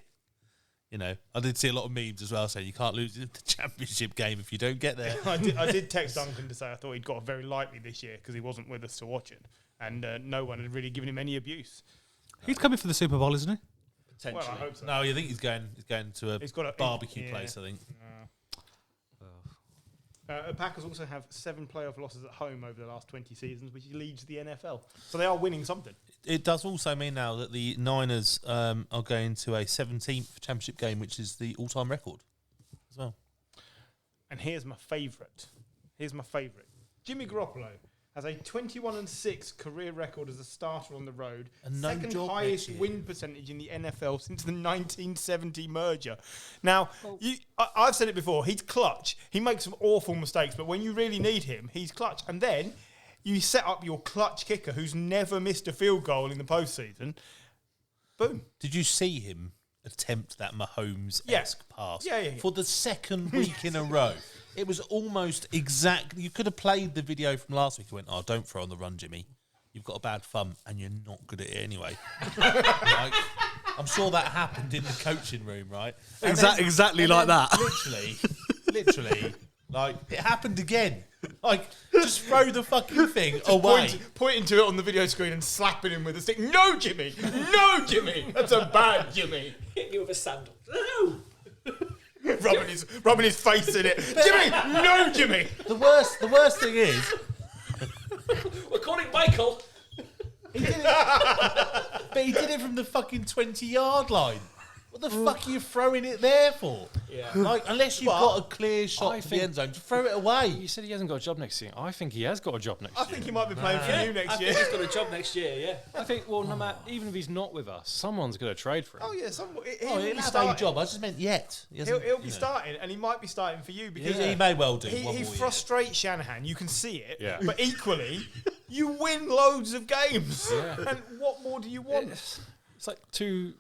You know, I did see a lot of memes as well saying you can't lose the championship game if you don't get there. I did text Duncan to say I thought he'd got off very lightly this year because he wasn't with us to watch it, and no one had really given him any abuse. He's coming for the Super Bowl, isn't he? Potentially. Well, I hope so. No, I think he's going to He's got a barbecue place, I think. Packers also have 7 playoff losses at home over the last 20 seasons, which leads the NFL. So they are winning something. It does also mean now that the Niners are going to a 17th championship game, which is the all-time record as well. And here's my favourite. Jimmy Garoppolo has a 21-6 career record as a starter on the road. And no second job highest next year. win percentage in the NFL since the 1970 merger. Now, I've said it before, he's clutch. He makes some awful mistakes, but when you really need him, he's clutch. And then you set up your clutch kicker who's never missed a field goal in the postseason. Boom. Did you see him attempt that Mahomes-esque pass Yeah. for the second week in a row? It was almost exactly... You could have played the video from last week and went, oh, don't throw on the run, Jimmy. You've got a bad thumb and you're not good at it anyway. Like, I'm sure that happened in the coaching room, right? And Exactly like that. Literally, like, it happened again. Like, just throw the fucking thing away. Pointing to it on the video screen and slapping him with a stick. No, Jimmy! No, Jimmy! That's a bad Jimmy. Hit you with a sandal. No! rubbing his face in it. Jimmy! No, Jimmy! The worst thing is, We're calling Michael. he did it from the fucking 20-yard line. What the fuck are you throwing it there for? Yeah. Like, unless you've got a clear shot I to the think- end zone, just throw it away. You said he hasn't got a job next year. I think he has got a job next I year. think he might be playing for you next I year. think he's got a job next year, yeah. I think, well, no matter, even if he's not with us, someone's going to trade for him. Oh, yeah. Oh, he'll have a job. I just meant yet. He hasn't, He'll be you know. starting, and he might be starting for you because He may well do. he one more year. frustrates Shanahan. You can see it. Yeah. But equally, you win loads of games. Yeah. And what more do you want? It's like two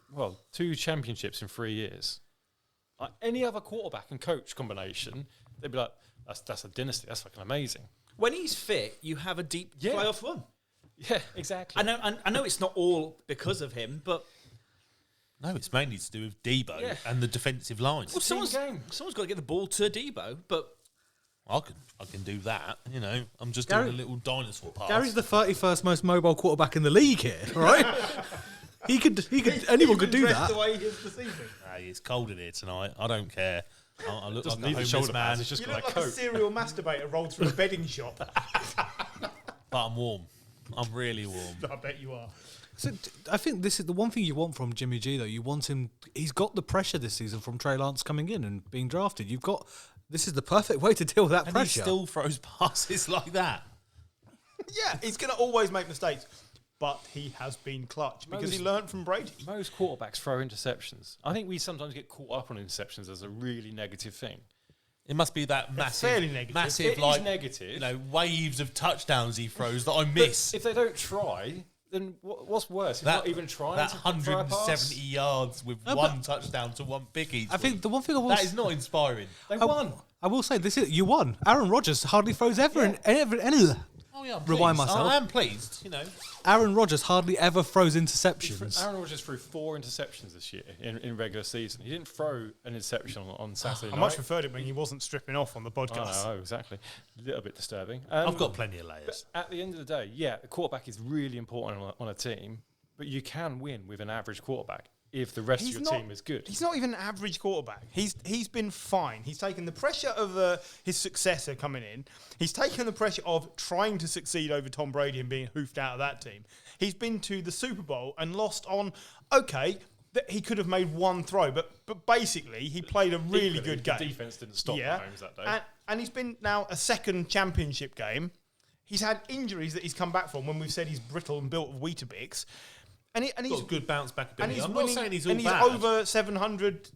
championships in 3 years. Like any other quarterback and coach combination, they'd be like, that's a dynasty. That's fucking amazing. When he's fit, you have a deep Yeah. playoff run. Yeah, exactly. I know it's not all because of him, but No, it's mainly to do with Debo Yeah. and the defensive lines. well, someone's got to get the ball to Debo. But I can do that. You know, I'm just Gary- doing a little dinosaur pass. Gary's the 31st most mobile quarterback in the league here, right? Anyone could do Dressed that. the way he is this evening. Hey, it's cold in here tonight. I don't care. I look Doesn't like need a the homeless shoulder man, pads. It's just You got look that like a coat. serial masturbator rolled through a bedding shop. but I'm warm. I'm really warm. I bet you are. So I think this is the one thing you want from Jimmy G, though. You want him. He's got the pressure this season from Trey Lance coming in and being drafted. This is the perfect way to deal with that And pressure. he still throws passes like that. Yeah, he's going to always make mistakes. But he has been clutch because he learned from Brady. Most quarterbacks throw interceptions. I think we sometimes get caught up on interceptions as a really negative thing. It must be that fairly negative. massive, It is like negative. you know, waves of touchdowns he throws that I miss. If they don't try, then what's worse? If not even trying that to throw a pass? 170 yards with one touchdown to one pick each. I think week. the one thing I will that is not inspiring. They won. I will say you won. Aaron Rodgers hardly throws ever. Oh yeah, I'm Rewind pleased. myself. I am pleased. You know, Aaron Rodgers hardly ever throws interceptions. Aaron Rodgers threw 4 interceptions this year in regular season. He didn't throw an interception on Saturday I night. much preferred it when he wasn't stripping off on the podcast. Oh, exactly. A little bit disturbing. I've got plenty of layers. But at the end of the day, yeah, the quarterback is really important on a team, but you can win with an average quarterback if the rest of your team is good. He's not even an average quarterback. He's been fine. He's taken the pressure of his successor coming in. He's taken the pressure of trying to succeed over Tom Brady and being hoofed out of that team. He's been to the Super Bowl and lost on, he could have made one throw, but basically he played a really Equally, good game. The defense didn't stop Mahomes that day. And he's been now a second championship game. He's had injuries that he's come back from when we've said he's brittle and built of Weetabix. And he's Got a good bounce back and ability. he's I'm winning, not saying he's all and bad. he's over 700,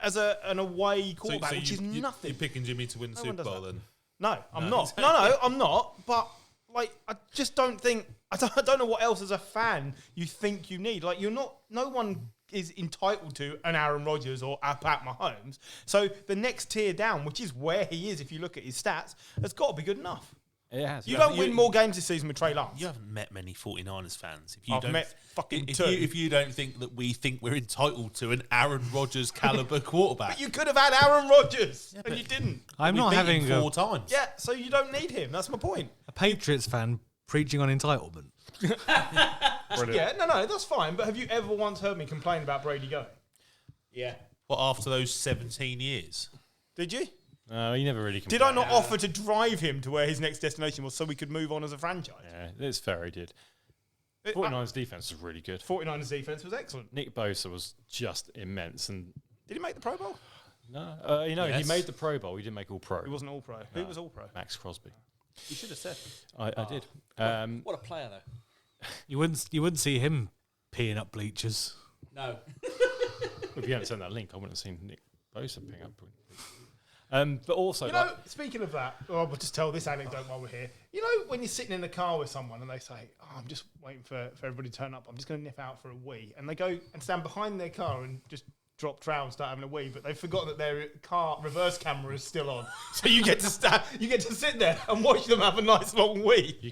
as an away quarterback, which is You're nothing. picking Jimmy to win the No one Super does Bowl that. then? No, I'm not. No, I'm not. But like, I just don't think. I don't know what else as a fan you think you need. Like, you're not. No one is entitled to an Aaron Rodgers or a Pat Mahomes. So the next tier down, which is where he is, if you look at his stats, has got to be good enough. It has. You don't win more games this season with Trey Lance. You haven't met many 49ers fans. If you I've don't, met fucking if two. if you don't think that we think we're entitled to an Aaron Rodgers caliber quarterback, But you could have had Aaron Rodgers, and but- you didn't. I'm we not beat having him 4 times. Yeah, so you don't need him. That's my point. a Patriots fan preaching on entitlement. Yeah, no, that's fine. But have you ever once heard me complain about Brady going? Yeah. But after those 17 years, Did you? No, he never really. Did I not offer to drive him to where his next destination was so we could move on as a franchise? Yeah, it's fair. He did. 49ers defense was really good. 49ers defense was excellent. Nick Bosa was just immense, and Did he make the Pro Bowl? no, he Yes. made the Pro Bowl. He didn't make All Pro. He wasn't All Pro. Who was All Pro? Max Crosby. You should have said. I did. What a player, though. You wouldn't see him peeing up bleachers. No. If you hadn't sent that link, I wouldn't have seen Nick Bosa ping up. But also, You know, speaking of that, we'll just tell this anecdote while we're here. You know, when you're sitting in the car with someone and they say, I'm just waiting for everybody to turn up. I'm just going to nip out for a wee. And they go and stand behind their car and just drop trowel and start having a wee, but they've forgotten that their car reverse camera is still on. So you get to sit there and watch them have a nice long wee. you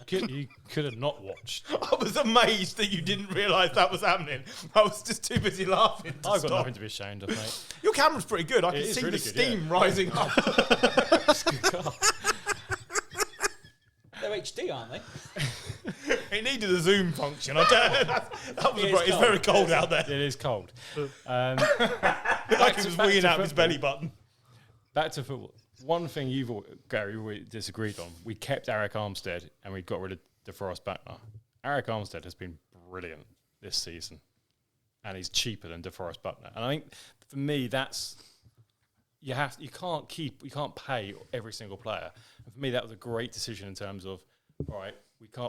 could have not watched. I was amazed that you didn't realise that was happening. I was just too busy laughing to I've got stop. nothing to be ashamed of, mate. Your camera's pretty good. I can is see really the good, yeah. steam rising up. They're HD, aren't they? It needed a zoom function. I tell you, that was It's it's cold. very cold out there. It is cold. Like he was back weeing to out of his football. belly button. Back to football. One thing Gary, we disagreed on. We kept Eric Armstead and we got rid of DeForest Buckner. Eric Armstead has been brilliant this season, and he's cheaper than DeForest Buckner. And I think for me, that's you can't pay every single player. And for me, that was a great decision in terms of, all right,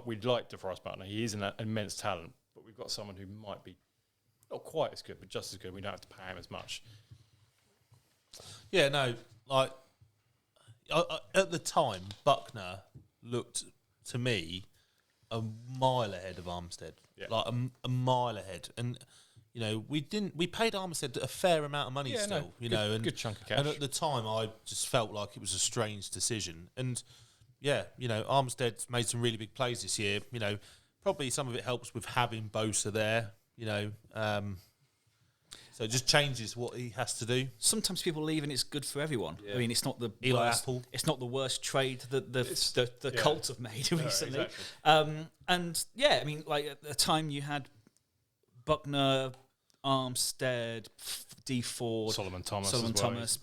we'd like DeForest Buckner. He is an immense talent, but we've got someone who might be not quite as good, but just as good. We don't have to pay him as much. yeah, no, like at the time, Buckner looked to me a mile ahead of Armstead, like a mile ahead, and you know we paid Armstead a fair amount of money and good chunk of cash. And at the time, I just felt like it was a strange decision, and yeah, Armstead's made some really big plays this year. You know, probably some of it helps with having Bosa there. So it just changes what he has to do. Sometimes people leave and it's good for everyone. I mean, it's not the Eli worst, Apple. It's not the worst trade that the Colts have made recently. exactly. And yeah, I mean, like at the time you had Buckner, Armstead, D Ford, Solomon Thomas, blah,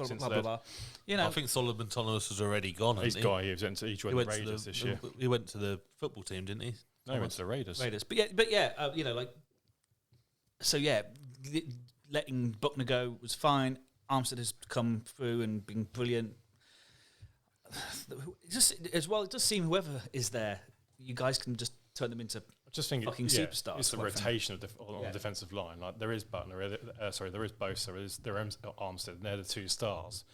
since blah, blah, then. blah. You know, I think Solomon Thomas was already gone. He's hasn't gone. He went to the Raiders this year. He went to the football team, didn't he? No, he went to the Raiders. But yeah, so yeah, letting Buckner go was fine. Armstead has come through and been brilliant. It does seem whoever is there, you guys can just turn them into I just think fucking superstars. It's the quite frankly. rotation on the defensive line. Like there is Buckner, there is Bosa, there is Armstead, and they're the two stars.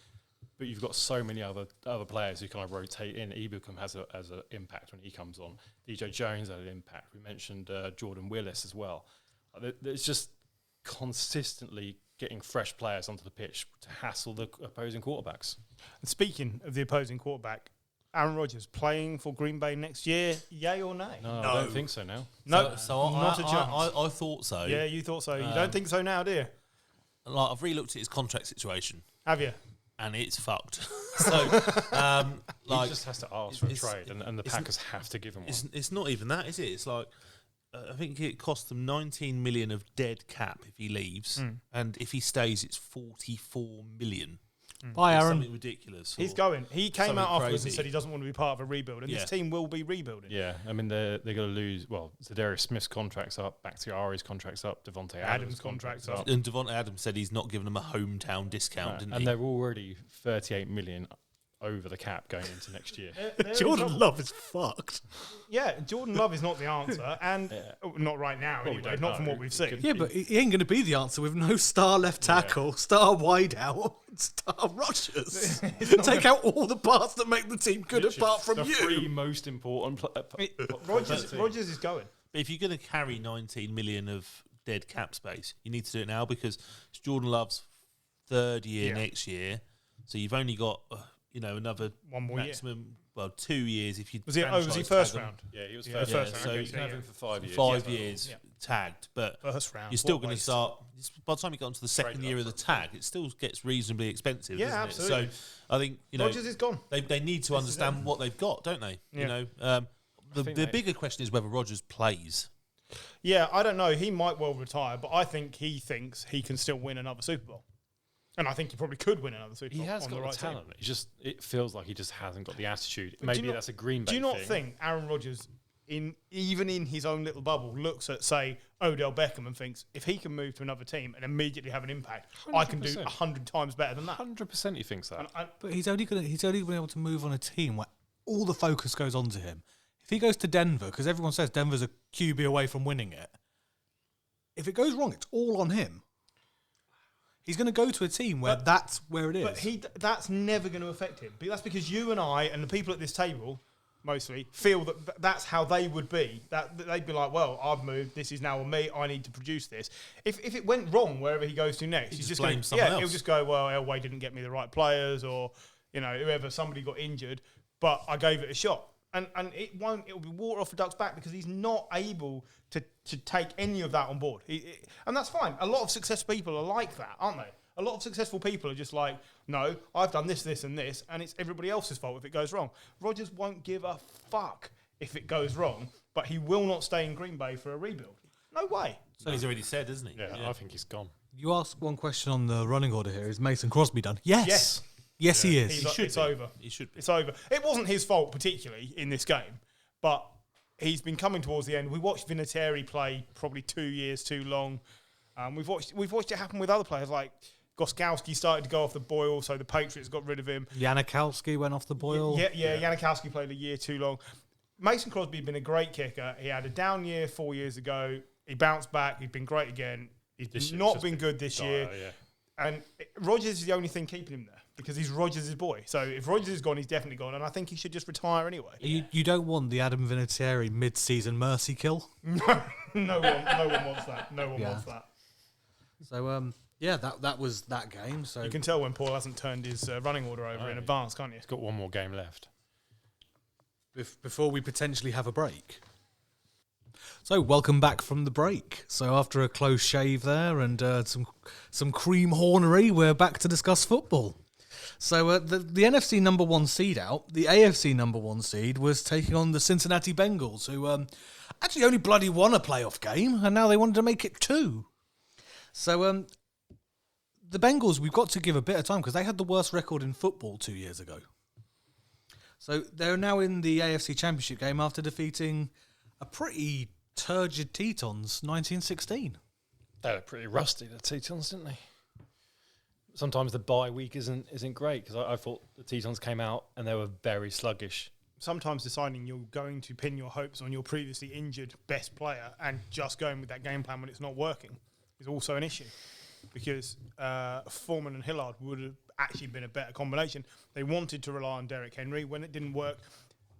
But you've got so many other players who kind of rotate in. Ebukam has an impact when he comes on. DJ Jones had an impact. We mentioned Jordan Willis as well. It's just consistently getting fresh players onto the pitch to hassle the opposing quarterbacks. And speaking of the opposing quarterback, Aaron Rodgers playing for Green Bay next year, yay or nay? No, I don't think so now. No, So not a chance. I thought so. Yeah, you thought so. You don't think so now, do you? Like I've re-looked at his contract situation, Have you? and it's fucked. So, He just has to ask for a trade, and the Packers have to give him one. it's not even that, is it? It's like I think it cost them 19 million of dead cap if he leaves, and if he stays, it's 44 million. Bye, It's Aaron. something ridiculous. He's or going. He came something out afterwards and crazy. said he doesn't want to be part of a rebuild, and Yeah. this team will be rebuilding. Yeah, I mean they're going to lose. Well, Zadarius Smith's contract's up, Bakhtiari's contract's up, Devontae Adams' contract's up, And Devontae Adams said he's not giving them a hometown discount, didn't and he? they're already 38 million over the cap going into next year. They're in Jordan trouble. Love is fucked. Yeah, Jordan Love is not the answer, and not right now Well, we anyway, don't not know. from what we've seen. Yeah, but he ain't going to be the answer with no star left tackle, star wide out. Rodgers. Take out all the parts that make the team good, apart from the you. three most important. Rodgers is going. But if you're going to carry 19 million of dead cap space, you need to do it now because it's Jordan Love's third year next year. So you've only got, another one more maximum, 2 years if you. Was he first round? Yeah, he was Yeah, first. first round. round. So Okay, you can have him for 5 years. 5 years tagged, but First round. you're still What going to waste. start. By the time you get onto the second year of the tag, it still gets reasonably expensive, Yeah, doesn't absolutely. it? So I think Rodgers is gone. they need to understand what they've got, don't they? Yeah. The bigger question is whether Rodgers plays. Yeah, I don't know. He might well retire, but I think he thinks he can still win another Super Bowl. And I think he probably could win another Super Bowl. He has on got the right talent. It feels like he just hasn't got the attitude. But do Maybe you that's a Green Bay Do you not thing. think Aaron Rodgers, even in his own little bubble, looks at, say, Odell Beckham and thinks, if he can move to another team and immediately have an impact, I can do 100%. 100 times better than that. 100% he thinks that. But he's only going to be able to move on a team where all the focus goes on to him. If he goes to Denver, because everyone says Denver's a QB away from winning it, if it goes wrong, it's all on him. He's going to go to a team where that's where it is. But that's never going to affect him. But that's because you and I and the people at this table, mostly, feel that that's how they would be. That they'd be like, well, I've moved. This is now on me. I need to produce this. If it went wrong wherever he goes to next, he's just blame someone else. he'll just go, well, Elway didn't get me the right players, or whoever, somebody got injured, but I gave it a shot. And it'll be water off a duck's back because he's not able to take any of that on board. And that's fine. A lot of successful people are like that, aren't they? A lot of successful people are just like, no, I've done this, this, and this, and it's everybody else's fault if it goes wrong. Rodgers won't give a fuck if it goes wrong, but he will not stay in Green Bay for a rebuild. No way. So he's already said, isn't he? Yeah, I think he's gone. You asked one question on the running order here. Is Mason Crosby done? Yes. Yes, he is. It's over. He should be. It's over. It wasn't his fault particularly in this game, but he's been coming towards the end. We watched Vinatieri play probably 2 years too long. We've watched it happen with other players like Gostkowski started to go off the boil, so the Patriots got rid of him. Janikowski went off the boil. Yeah. Janikowski played a year too long. Mason Crosby had been a great kicker. He had a down year 4 years ago. He bounced back. He's been great again. He's not been good this year. And Rodgers is the only thing keeping him there because he's Rodgers' boy. So if Rodgers is gone, he's definitely gone. And I think he should just retire anyway. You don't want the Adam Vinatieri mid-season mercy kill. No one wants that. No one wants that. So, that was that game. So You can tell when Paul hasn't turned his running order over in advance, can't you? He's got one more game left. before we potentially have a break. So, welcome back from the break. So, after a close shave there and some cream hornery, we're back to discuss football. So, the NFC number one seed out, the AFC number one seed was taking on the Cincinnati Bengals, who actually only bloody won a playoff game, and now they wanted to make it two. So, the Bengals, we've got to give a bit of time because they had the worst record in football 2 years ago. So, they're now in the AFC Championship game after defeating a pretty turgid Tetons 1916. They were pretty rusty, the Tetons, didn't they? Sometimes the bye week isn't great because I thought the Tetons came out and they were very sluggish. Sometimes deciding you're going to pin your hopes on your previously injured best player and just going with that game plan when it's not working is also an issue because Foreman and Hillard would have actually been a better combination. They wanted to rely on Derrick Henry. When it didn't work,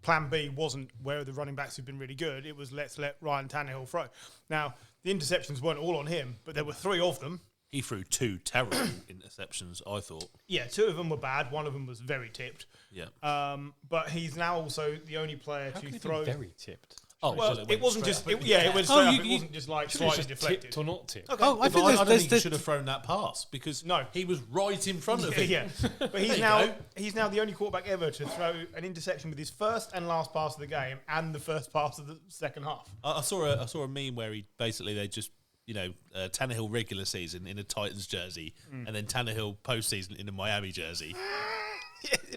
plan B wasn't where the running backs have been really good. It was let's let Ryan Tannehill throw. Now, the interceptions weren't all on him, but there were three of them. He threw two terrible interceptions, I thought. Yeah, two of them were bad. One of them was very tipped. Yeah. But he's now also the only player to throw. Very tipped. Oh, Well, so it wasn't just. It went straight up. It wasn't just like Should have slightly just deflected. tipped or not tipped. Okay. Oh, I think I don't think he there's should have thrown that pass because No. he was right in front of him. Yeah, but There he's you now go. he's now the only quarterback ever to throw an interception with his first and last pass of the game and the first pass of the second half. I saw a meme where they just Tannehill regular season in a Titans jersey and then Tannehill postseason in a Miami jersey,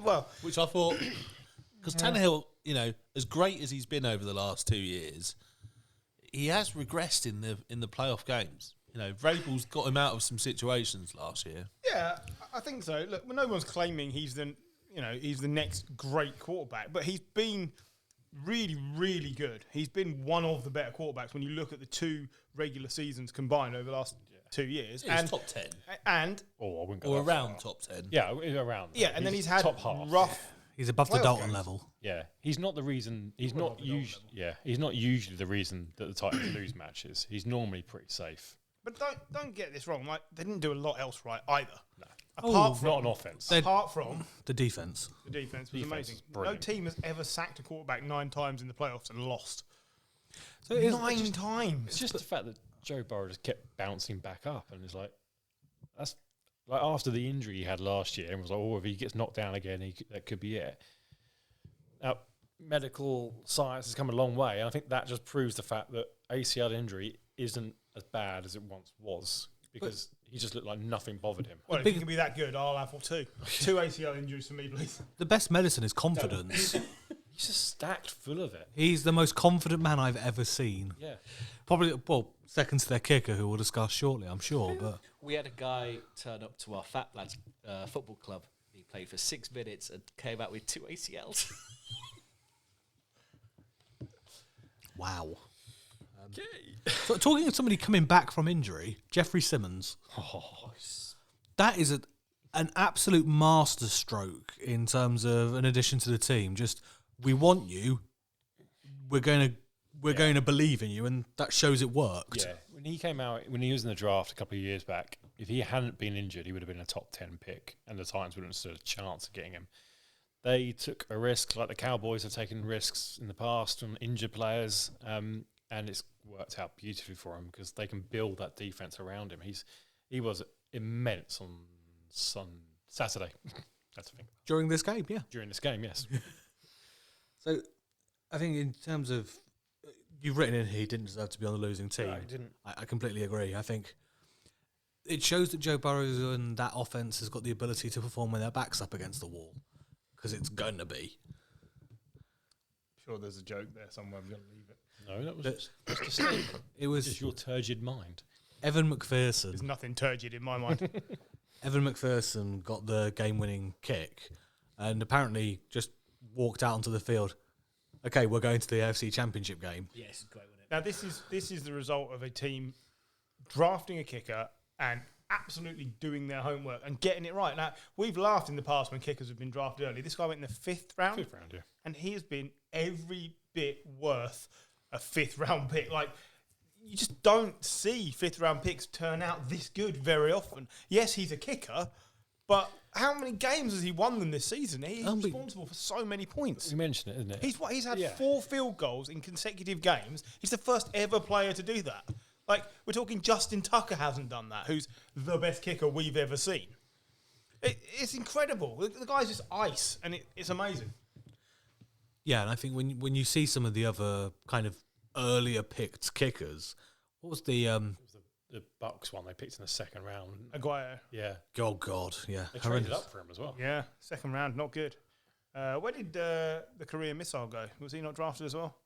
Well, which I thought because Tannehill, as great as he's been over the last 2 years, he has regressed in the playoff games. Vrabel's got him out of some situations last year. yeah, I think so. Look, no one's claiming he's the next great quarterback, but he's been really, really good. He's been one of the better quarterbacks when you look at the two regular seasons combined over the last 2 years. He's and top 10 and Or I wouldn't go or that far. around top 10. Yeah, around. yeah, and then he's had top half. rough. He's above the Playoff Dalton games. level. Yeah, he's not the reason. He's not usually. Yeah, he's not usually the reason that the Titans lose matches. He's normally pretty safe. But don't get this wrong. Like they didn't do a lot else right either. No, Apart from not an offense. apart from The defense. the defense was Defense amazing. is No brilliant. team has ever sacked a quarterback 9 times in the playoffs and lost. So it is, 9 times. It's just the fact that Joe Burrow just kept bouncing back up, and it's like that's like after the injury he had last year, and was like, oh, if he gets knocked down again, that could be it. Now, medical science has come a long way, and I think that just proves the fact that ACL injury isn't as bad as it once was, because he just looked like nothing bothered him. Well, if he can be that good, I'll have 2. 2 ACL injuries for me, please. the best medicine is confidence. He's just stacked full of it. He's the most confident man I've ever seen. Yeah. Probably, well, second to their kicker, who we'll discuss shortly, I'm sure. But We had a guy turn up to our Fat Lads football club. He played for 6 minutes and came out with 2 ACLs. wow. So talking of somebody coming back from injury, Jeffrey Simmons. That is an absolute masterstroke in terms of an addition to the team. Just, we want you. We're going to believe in you, and that shows it worked. Yeah. When he came out, when he was in the draft a couple of years back, if he hadn't been injured, he would have been a top 10 pick, and the Titans wouldn't have stood a chance of getting him. They took a risk, like the Cowboys have taken risks in the past on injured players, and it's worked out beautifully for him because they can build that defense around him. He was immense on Saturday. That's the thing. During this game, yeah. During this game, yes. So I think in terms of, you've written in he didn't deserve to be on the losing team. No, he didn't. I completely agree. I think it shows that Joe Burrow and that offense has got the ability to perform when their back's up against the wall, because it's going to be. Sure, there's a joke there somewhere. I'm going to leave it. No, that was just a statement. It was Just your turgid mind. Evan McPherson. There's nothing turgid in my mind. Evan McPherson got the game-winning kick and apparently just walked out onto the field. Okay, we're going to the AFC Championship game. Yes, great, wasn't it? Now, this is the result of a team drafting a kicker and absolutely doing their homework and getting it right. Now, we've laughed in the past when kickers have been drafted early. This guy went in the 5th round. 5th round, yeah. And he has been every bit worth a 5th round pick. Like, you just don't see 5th round picks turn out this good very often. Yes, he's a kicker, but how many games has he won them this season? He's responsible for so many points. You mentioned it, isn't it? He's had 4 field goals in consecutive games. He's the first ever player to do that. Like, we're talking Justin Tucker hasn't done that, who's the best kicker we've ever seen. It's incredible. The guy's just ice, and it's amazing. Yeah, and I think when you see some of the other kind of earlier picked kickers, what was the The Bucks one they picked in the 2nd round. Aguayo. Yeah. oh god, yeah, They traded up for him as well. Yeah, 2nd round, not good. Where did the Korean missile go? Was he not drafted as well?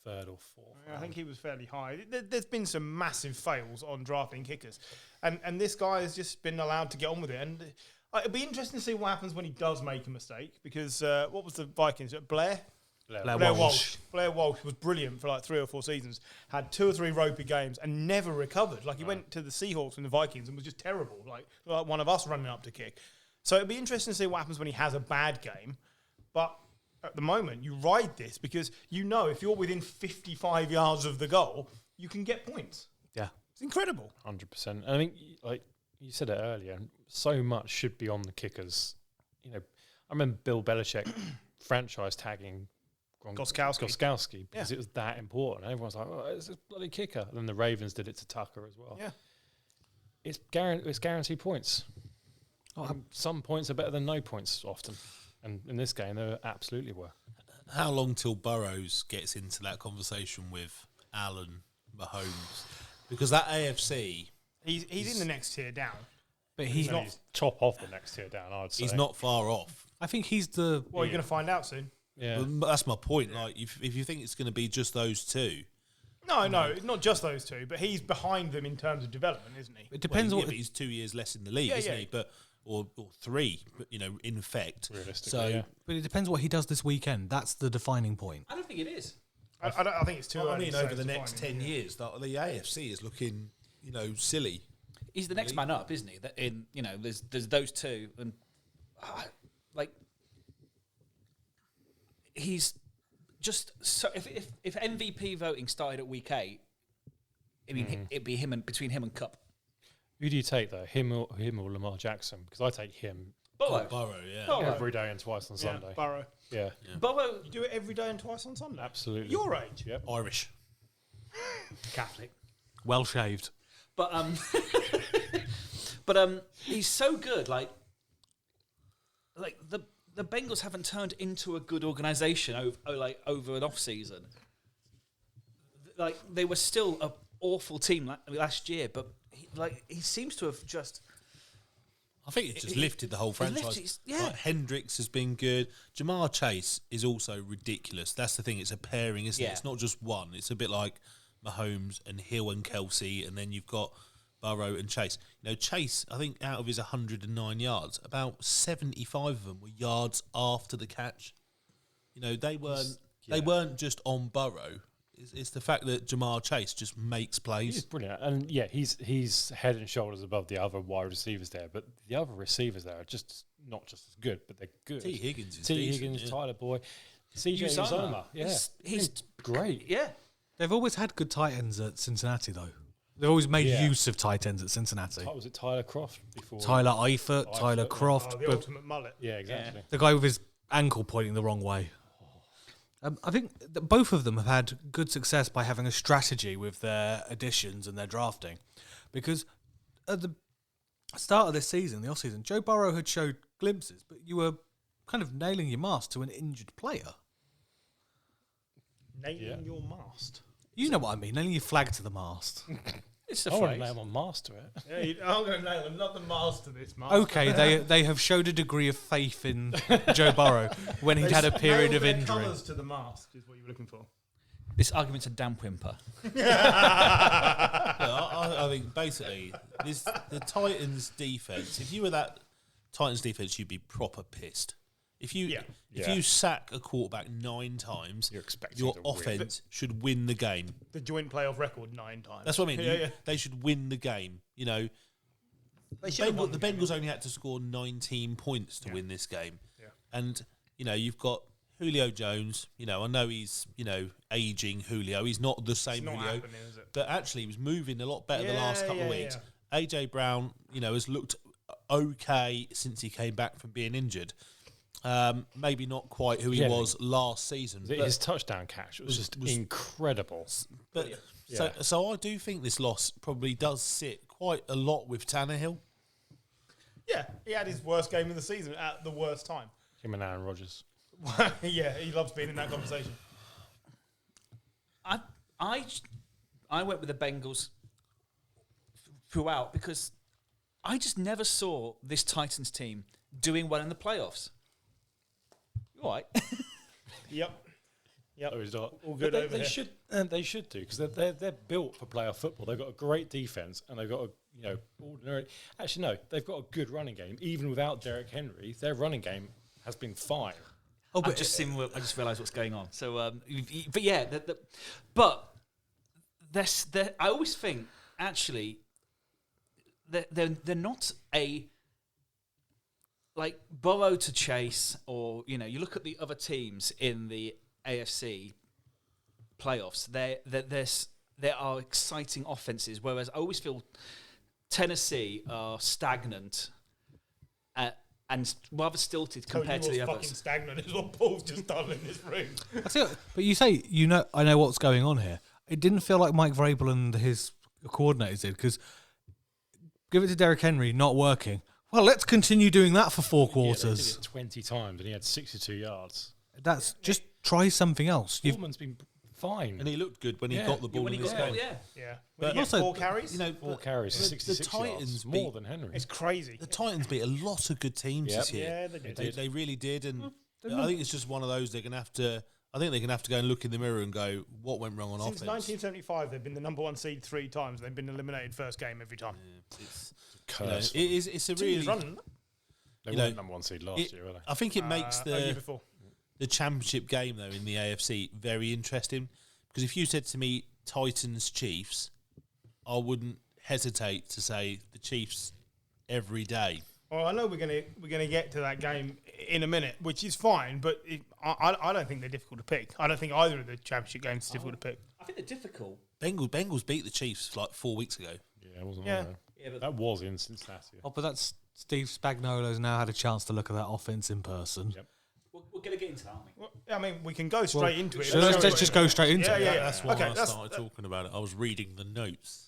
3rd or 4th. I think he was fairly high. There's been some massive fails on drafting kickers. And this guy has just been allowed to get on with it. And it'll be interesting to see what happens when he does make a mistake. Because what was the Vikings? Blair Walsh. Blair Walsh was brilliant for like 3 or 4 seasons. Had 2 or 3 ropey games and never recovered. Like he went to the Seahawks and the Vikings and was just terrible. Like one of us running up to kick. So it'll be interesting to see what happens when he has a bad game. But at the moment, you ride this because you know if you're within 55 yards of the goal, you can get points. Yeah. It's incredible. 100%. I think, like you said it earlier, so much should be on the kickers. You know, I remember Bill Belichick franchise tagging Gostkowski because it was that important. And everyone's like, oh, it's a bloody kicker. And then the Ravens did it to Tucker as well. Yeah. It's guaranteed points. Some points are better than no points often. And in this game, they absolutely were. How long till Burrows gets into that conversation with Allen, Mahomes? Because that AFC... He's in the next tier down. But He's top of the next tier down, I'd say. He's not far off. I think he's the... Well, you're going to find out soon. Yeah. But that's my point. Like, if you think it's going to be just those two... No, not just those two, but he's behind them in terms of development, isn't he? It depends but what... he's 2 years less in the league, isn't he? But or 3, but, in effect. Realistically, yeah. But it depends what he does this weekend. That's the defining point. I don't think it is. I think it's too early. over the next 10 years, the AFC is looking, silly. He's the next man up, isn't he? That there's those two, and he's just so. If MVP voting started at week 8, I mean, it'd be between him and Kupp. Who do you take though? Him or Lamar Jackson? Because I take him. Burrow, Every day and twice on Sunday. Burrow. Yeah. Burrow, You do it every day and twice on Sunday? Absolutely. Your age? Yep. Irish. Catholic. Well shaved. But he's so good. Like the Bengals haven't turned into a good organisation over an off season. Like they were still an awful team last year, but he seems to have just. I think it's just lifted the whole franchise. Yeah. Like, Hendricks has been good. Jamar Chase is also ridiculous. That's the thing. It's a pairing, isn't it? It's not just one. It's a bit like Mahomes and Hill and Kelsey, and then you've got Burrow and Chase. Chase, I think out of his 109 yards, about 75 of them were yards after the catch. They weren't just on Burrow. It's the fact that Jamar Chase just makes plays. He's brilliant, and he's head and shoulders above the other wide receivers there. But the other receivers there are just not just as good, but they're good. T. Higgins is Higgins, Tyler Boyd, CJ Uzomah. Yeah, he's great. Yeah. They've always had good tight ends at Cincinnati, though. They've always made use of tight ends at Cincinnati. Was it Tyler Croft before? Tyler Eifert, Tyler Croft. The ultimate mullet. Yeah, exactly. The guy with his ankle pointing the wrong way. I think that both of them have had good success by having a strategy with their additions and their drafting. Because at the start of this season, the off-season, Joe Burrow had showed glimpses, but you were kind of nailing your mast to an injured player. Nailing your mast? You know what I mean, nailing your flag to the mast. It's the I want phrase. to nail my master it. I'm going to nail him, not the master this mast. Okay, they have showed a degree of faith in Joe Burrow when he'd had a period of injury. Colours to the mast is what you were looking for. This argument's a damp whimper. I think basically the Titans defense. If you were that Titans defense, you'd be proper pissed. If you sack a quarterback 9 times, You're expecting your to win. offense should win the game. The joint playoff record 9 times. That's what I mean. Yeah. They should win the game. The Bengals only had to score 19 points to win this game. Yeah. And, you've got Julio Jones. I know he's, aging Julio. He's not the same not Julio. happening, is it? But actually, he was moving a lot better the last couple of weeks. Yeah. AJ Brown, has looked okay since he came back from being injured. Maybe not quite who he was last season. His touchdown catch was just incredible. But so I do think this loss probably does sit quite a lot with Tannehill. Yeah, he had his worst game of the season at the worst time. Him and Aaron Rodgers. Yeah, he loves being in that conversation. I went with the Bengals throughout because I just never saw this Titans team doing well in the playoffs. You all right? Yep. No, he's not. All good But over they here. should, and they should do because they're built for playoff football. They've got a great defense and they've got a ordinary. Actually, no, they've got a good running game. Even without Derrick Henry, their running game has been fine. Oh, I just realised what's going on. So, but yeah, but I always think actually they're not a like Burrow to Chase, or you look at the other teams in the AFC playoffs. There are exciting offenses, whereas I always feel Tennessee are stagnant and rather stilted compared to the others. Fucking stagnant is what Paul's just done in this room. But you say, I know what's going on here. It didn't feel like Mike Vrabel and his coordinators did, because give it to Derrick Henry, not working. Well, let's continue doing that for 4 quarters. Yeah, they did it 20 times and he had 62 yards. That's just try something else. Foreman's been fine. And he looked good when he got the ball when in he this got game. Yeah. But When you get also, 4 carries, 4 carries, the 66 Titans yards, beat- more than Henry. it's crazy. The Titans beat a lot of good teams Yep. this year. Yeah, they did. They really did, and I think it's just one of those they're going to have to. I think they're going to have to go and look in the mirror and go, what went wrong on Since offense? 1975, they've been the number 1 seed 3 times. They've been eliminated first game every time. Curse. It's a 2 really. years running. They weren't number 1 seed last year, were they? I think it makes Year before. the championship game though in the AFC very interesting, because if you said to me Titans Chiefs, I wouldn't hesitate to say the Chiefs every day. Well, I know we're gonna get to that game in a minute, which is fine, but I don't think they're difficult to pick. I don't think either of the championship games are difficult to pick. I think they're difficult. Bengals beat the Chiefs like 4 weeks ago. Yeah, it wasn't Yeah. long ago. Yeah, but That was in Cincinnati. Oh, but that's Steve Spagnuolo's now had a chance to look at that offense in person. Yep. we're going to get into that, aren't we? Well, I mean, we can go straight into it. So let's just go straight into it. Yeah. That's why Okay, I that's- started talking about it. I was reading the notes.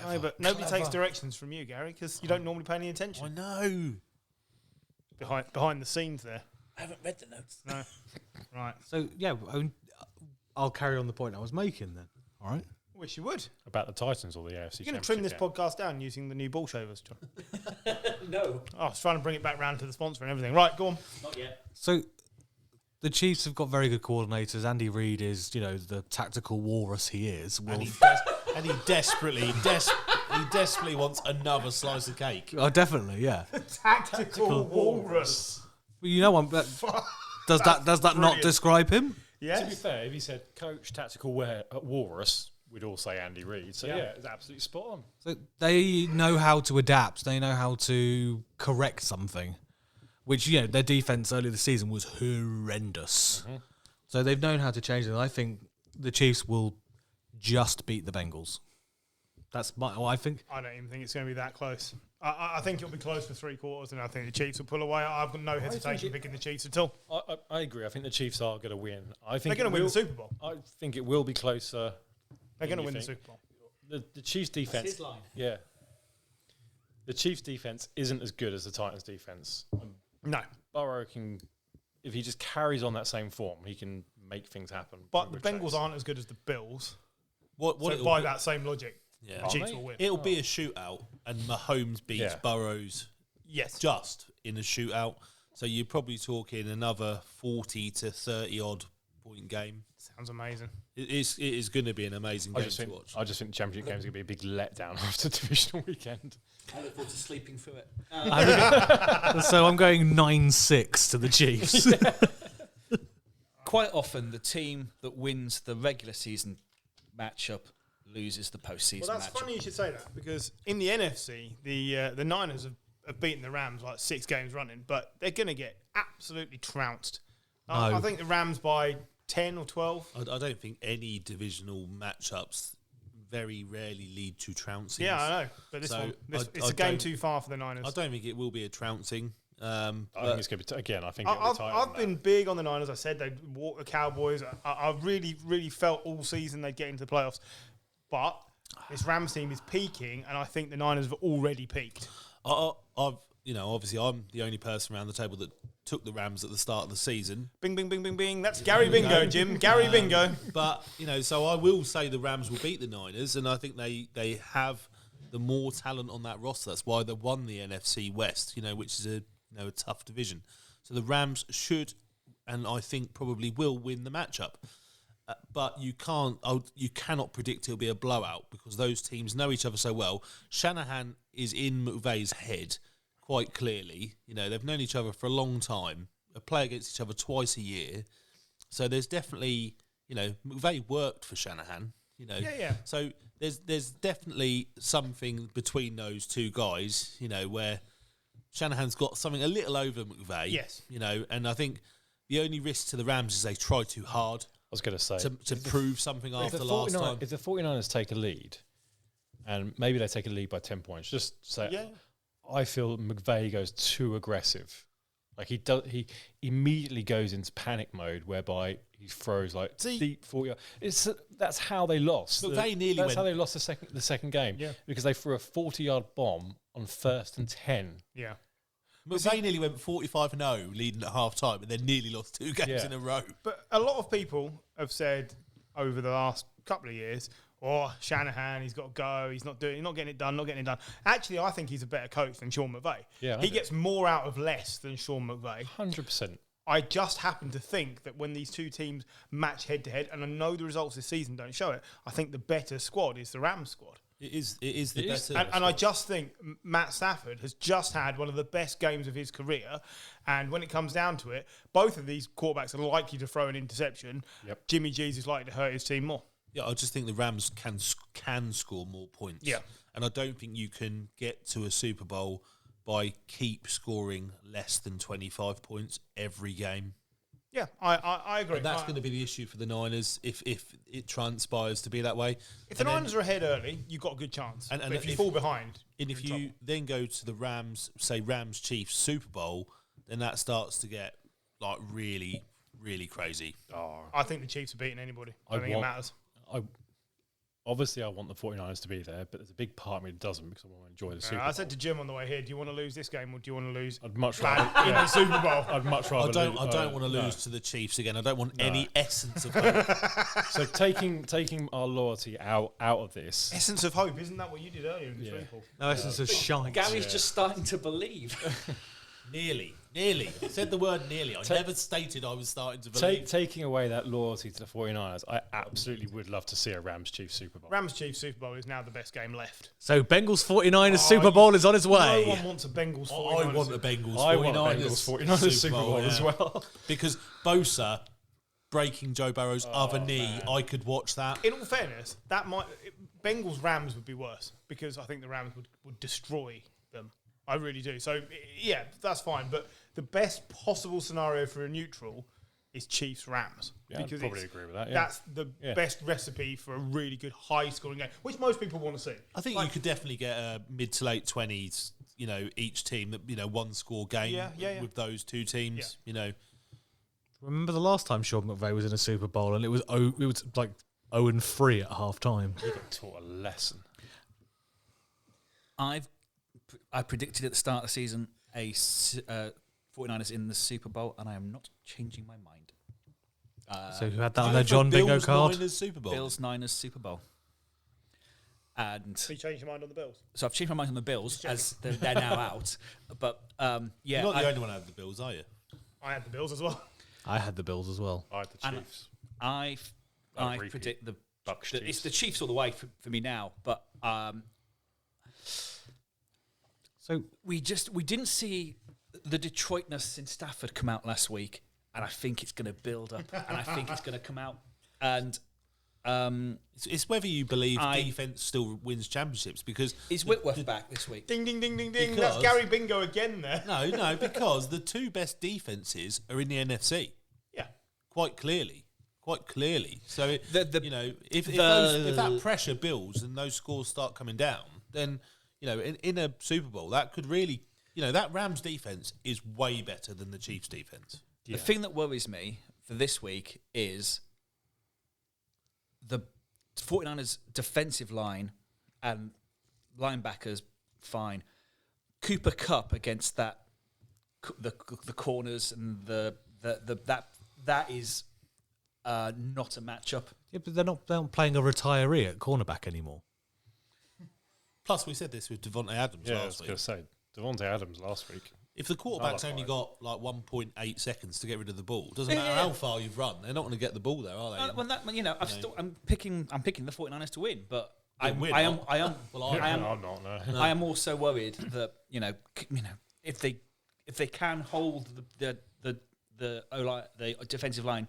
No, but nobody takes directions from you, Gary, because you don't normally pay any I attention know. behind the scenes there. I haven't read the notes. No, right. So yeah, I'll carry on the point I was making then. All right. Wish you would. About the Titans or the AFC You're going to trim this Championship podcast down using the new ball shavers, John. No, Oh, I was trying to bring it back round to the sponsor and everything. Right, go on. not yet. So the Chiefs have got very good coordinators. Andy Reid is, the tactical walrus he is. And he desperately wants another slice of cake. Oh, definitely, yeah. Tactical walrus. Well, does that not Brilliant. describe him? Yes. To be fair, if he said coach tactical walrus, we'd all say Andy Reid. So yeah, it's absolutely spot on. So they know how to adapt. They know how to correct something, which their defense earlier this season was horrendous. So they've known how to change it. I think the Chiefs will just beat the Bengals. That's I think. I don't even think it's going to be that close. I think it'll be close for 3 quarters, and I think the Chiefs will pull away. I've got no hesitation picking the Chiefs at all. I agree. I think the Chiefs are going to win. I think They're going to win the Super Bowl. I think it will be closer. They're going to you win the think. Super Bowl. The Chiefs' defense. his line. Yeah. The Chiefs' defense isn't as good as the Titans' defense. No. Burrow can, if he just carries on that same form, he can make things happen. But the with Bengals chase. aren't as good as the Bills. What So it'll by be- that same logic, yeah. the Chiefs they? will win. It'll be a shootout, and Mahomes beats Yeah. Burrows Yes. just in a shootout. So you're probably talking another 40 to 30 odd point game. Sounds amazing. It is going to be an amazing I game just to think watch. I just think the championship game is going to be a big letdown after divisional weekend. I look forward to sleeping through it. So I'm going 9-6 to the Chiefs. Quite often, the team that wins the regular season matchup loses the postseason Well, that's matchup. funny you should say that, because in the NFC, the Niners have beaten the Rams like 6 games running, but they're going to get absolutely trounced. I No. think the Rams by 10 or 12. I don't think any divisional matchups very rarely lead to trouncings. Yeah, I know. But this So one, it's I a game don't- too far for the Niners. I don't think it will be a trouncing. I think it's going to be again. I think it'll I've be tighter than been big on the Niners. I said they'd walk the Cowboys. I really, really felt all season they'd get into the playoffs. But this Rams team is peaking, and I think the Niners have already peaked. Obviously, I'm the only person around the table that took the Rams at the start of the season. Bing, bing, bing, bing, bing. That's Gary Bingo, Jim. Gary Bingo. But, so I will say the Rams will beat the Niners, and I think they have the more talent on that roster. That's why they won the NFC West, which is a tough division. So the Rams should, and I think probably will, win the matchup. But you cannot predict it'll be a blowout because those teams know each other so well. Shanahan is in McVay's head quite clearly. They've known each other for a long time. They play against each other twice a year. So there's definitely, McVay worked for Shanahan. Yeah. So there's definitely something between those two guys, where Shanahan's got something a little over McVay. Yes. And I think the only risk to the Rams is they try too hard I was going to say to prove something after last time. If the 49ers take a lead, and maybe they take a lead by 10 points, just say Yeah. I feel McVay goes too aggressive. Like he immediately goes into panic mode, whereby he throws like deep 40. That's how they lost. McVay nearly That's went- how they lost the second game. Yeah. Because they threw a 40-yard bomb on 1st and 10. Yeah. McVay nearly went 45-0 leading at half time and then nearly lost 2 games Yeah. in a row. But a lot of people have said over the last couple of years, Shanahan, he's got to go. He's not getting it done. Actually, I think he's a better coach than Sean McVay. Yeah, I he do. gets more out of less than Sean McVay. 100%. I just happen to think that when these two teams match head to head, and I know the results this season don't show it, I think the better squad is the Rams squad. It is the It is. better. And I just think Matt Stafford has just had one of the best games of his career. And when it comes down to it, both of these quarterbacks are likely to throw an interception. Yep. Jimmy G's is likely to hurt his team more. Yeah, I just think the Rams can score more points. Yeah. And I don't think you can get to a Super Bowl by keep scoring less than 25 points every game. Yeah, I agree. And that's going to be the issue for the Niners if it transpires to be that way. If the Niners are ahead early, you've got a good chance. And but if you fall behind, and if you then go to the Rams, say Rams-Chiefs Super Bowl, then that starts to get like really, really crazy. I think the Chiefs are beating anybody. I don't think it matters. Obviously, I want the 49ers to be there, but there's a big part of me that doesn't because I want to enjoy the Super Bowl. I said to Jim on the way here, do you want to lose this game or do you want to lose I'd much rather in the Super Bowl? I'd much rather I don't want to lose to the Chiefs again. I don't want any essence of hope. So taking our loyalty out of this. Essence of hope, isn't that what you did earlier in this week, Paul? No essence of shite. Gary's just starting to believe. Nearly. I said the word nearly. I never stated I was starting to believe. Taking away that loyalty to the 49ers, I absolutely would love to see a Rams-Chiefs Super Bowl. Rams-Chiefs Super Bowl is now the best game left. So Bengals 49ers Super Bowl is on its way. No one wants a Bengals 49ers. I want a Bengals 49ers, I want a Bengals 49ers Super Bowl as well. Because Bosa breaking Joe Burrow's other knee, I could watch that. In all fairness, Bengals Rams would be worse because I think the Rams would destroy them. I really do. So, yeah, that's fine. But the best possible scenario for a neutral is Chiefs-Rams. Yeah, I'd probably agree with that. Yeah. That's the best recipe for a really good high-scoring game, which most people want to see. I think you could definitely get a mid to late 20s, each team, one score game with those two teams, Remember the last time Sean McVay was in a Super Bowl and it was like 0-3 at half time. You got taught a lesson. I predicted at the start of the season a 49ers in the Super Bowl, and I am not changing my mind. So who had that on their John Bingo card? Niners Super Bowl. Bills-Niners Super Bowl. And So you changed your mind on the Bills? so I've changed my mind on the Bills as they're now out. But You're not the only one who had the Bills, are you? I had the Bills as well. I had the Bills as well. I had the And Chiefs. I predict it's the Chiefs all the way for me now. But So we didn't see the Detroitness in Stafford come out last week, and I think it's going to build up, and I think it's going to come out. And it's whether you believe defense still wins championships because is Whitworth back this week? Ding, ding, ding, ding, ding. Because- That's Gary Bingo again there. No, because the two best defenses are in the NFC. Yeah. Quite clearly. So, if The- that pressure builds and those scores start coming down, then, in a Super Bowl, that could really, that Rams defense is way better than the Chiefs defense. The thing that worries me for this week is the 49ers defensive line and linebackers fine. Cooper Kupp against the corners and that is not a matchup. yeah, but they're not playing a retiree at cornerback anymore. Plus, we said this with Devontae Adams Yeah, I was last going week. to say, Devontae Adams last week. If the quarterback's only got like 1.8 seconds to get rid of the ball, doesn't matter how far you've run, they're not going to get the ball there, are they? I'm picking the 49ers to win, but I win. am I'm not. No. I am also worried that if they can hold the defensive line,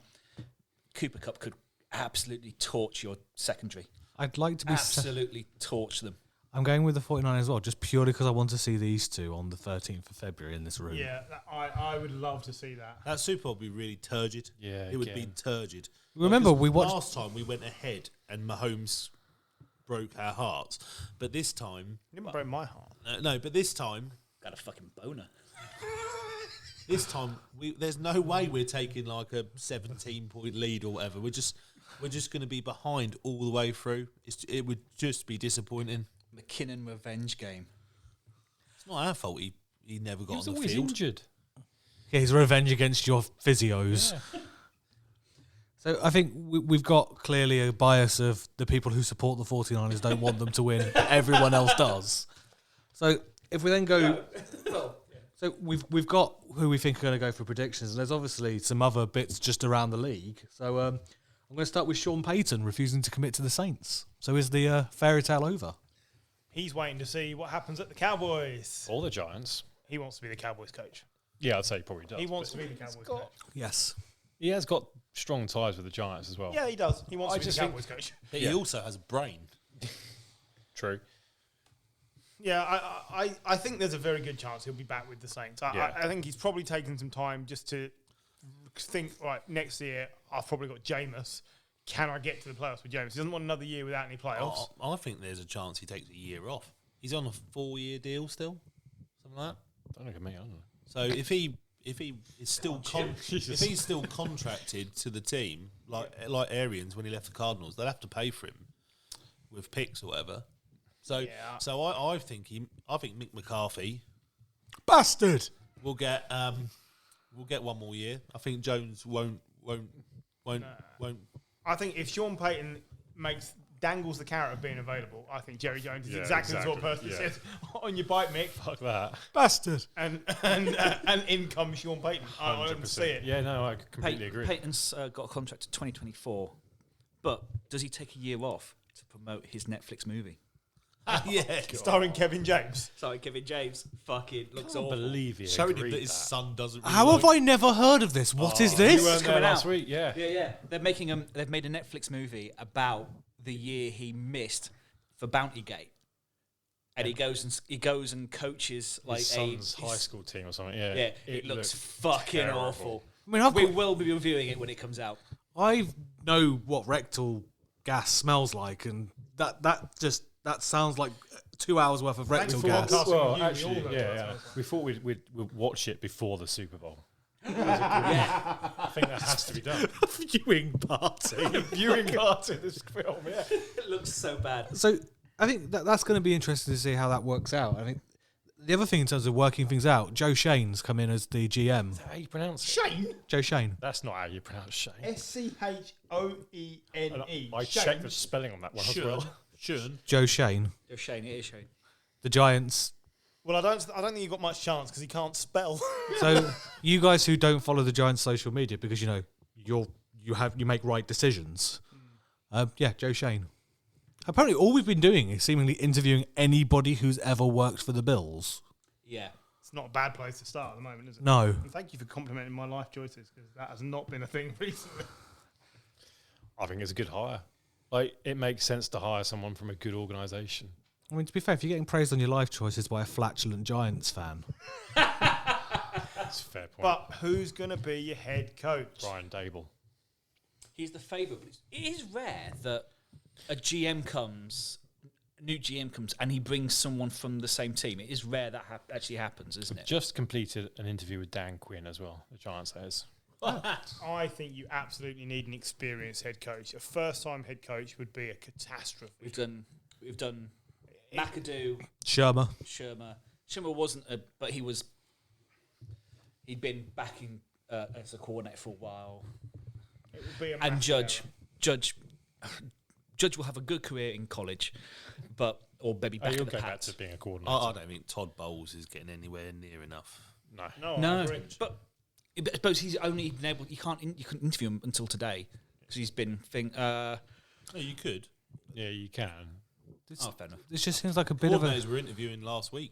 Cooper Kupp could absolutely torch your secondary. I'd like to be... Absolutely torch them. I'm going with the 49 as well, just purely because I want to see these two on the 13th of February in this room. Yeah, I would love to see that. That Super Bowl would be really turgid. Yeah, it would be again. turgid. Remember, Because we watched... last time we went ahead and Mahomes broke our hearts, but this time, It didn't break my heart. but this time, Got a fucking boner. there's no way we're taking like a 17-point lead or whatever. We're just going to be behind all the way through. It would just be disappointing. McKinnon revenge game. It's not our fault he never got He was on the always field. injured. Yeah, his revenge against your physios. Yeah. So I think we've got clearly a bias of the people who support the 49ers don't want them to win, but everyone else does. So if we then go... So we've got who we think are going to go for predictions, and there's obviously some other bits just around the league. So I'm going to start with Sean Payton refusing to commit to the Saints. So is the fairy tale over? He's waiting to see what happens at the Cowboys. All the Giants. He wants to be the Cowboys coach. Yeah, I'd say he probably does. He wants to but be the Cowboys coach. Yes. He has got strong ties with the Giants as well. Yeah, he does. He wants I to be the just think- Cowboys coach. But he also has a brain. True. Yeah, I think there's a very good chance he'll be back with the Saints. I think he's probably taken some time just to think, right, next year I've probably got Jameis. Can I get to the playoffs with Jameis? He doesn't want another year without any playoffs. I think there's a chance he takes a year off. He's on a 4-year deal still, something like that. Don't look at me, I don't know. So if he is still if he's still contracted to the team like Arians when he left the Cardinals, they'll have to pay for him with picks or whatever. So I think Mick McCarthy Bastard. will get one more year. I think Jones won't. I think if Sean Payton dangles the carrot of being available, I think Jerry Jones is exactly the sort of person that says, on your bike, Mick. Fuck that. Bastard. And in comes Sean Payton. I want him to see it. Yeah, no, I completely agree. Payton's got a contract to 2024, but does he take a year off to promote his Netflix movie? Yeah, Starring Kevin James. Sorry, Kevin James fucking looks I awful. believe he showing him agreed that his son doesn't. Really How have I never heard of this? What is You this? weren't there coming last out. week, yeah. Yeah. They've made a Netflix movie about the year he missed for Bountygate, and he goes and coaches like His son's high school team or something, yeah. Yeah, it looks fucking terrible. awful. I mean, We will be reviewing it when it comes out. I know what rectal gas smells like, and that sounds like 2 hours worth of rectal for gas. podcasting. Well, You actually, all know yeah, what yeah. that sounds We thought we'd watch it before the Super Bowl. I think that has to be done. Viewing party. Viewing party of this film, yeah. It looks so bad. So I think that's going to be interesting to see how that works out. I think the other thing in terms of working things out, Joe Shane's come in as the GM. How you pronounce it? Shane? Joe Shane. That's not how you pronounce Shane. SCHOENE. I checked the spelling on that one as well. Joe Shane. Joe Shane, it is Shane. The Giants. Well, I don't think you've got much chance because he can't spell. So you guys who don't follow the Giants' social media because you make right decisions. Yeah, Joe Shane. Apparently, all we've been doing is seemingly interviewing anybody who's ever worked for the Bills. Yeah. It's not a bad place to start at the moment, is it? No. And thank you for complimenting my life choices because that has not been a thing recently. I think it's a good hire. Like, it makes sense to hire someone from a good organisation. I mean, to be fair, if you're getting praised on your life choices by a flatulent Giants fan. That's a fair point. But who's going to be your head coach? Brian Dable. He's the favourite. It is rare that a new GM comes and he brings someone from the same team. It is rare that actually happens, isn't it? Just completed an interview with Dan Quinn as well, the Giants says. I think you absolutely need an experienced head coach. A first-time head coach would be a catastrophe. We've done McAdoo, Shermer. Shermer wasn't but he'd been back in as a coordinator for a while. It would be a And massive Judge will have a good career in college, or maybe back You'll in the go back Pats. to being a coordinator. I don't think Todd Bowles is getting anywhere near enough. No. error. No, I No, agree. but I suppose he's only been able. You couldn't interview him until today because he's been No, you could. Yeah, you can. fair enough. This just seems like a bit of a... Coordinators were interviewing last week.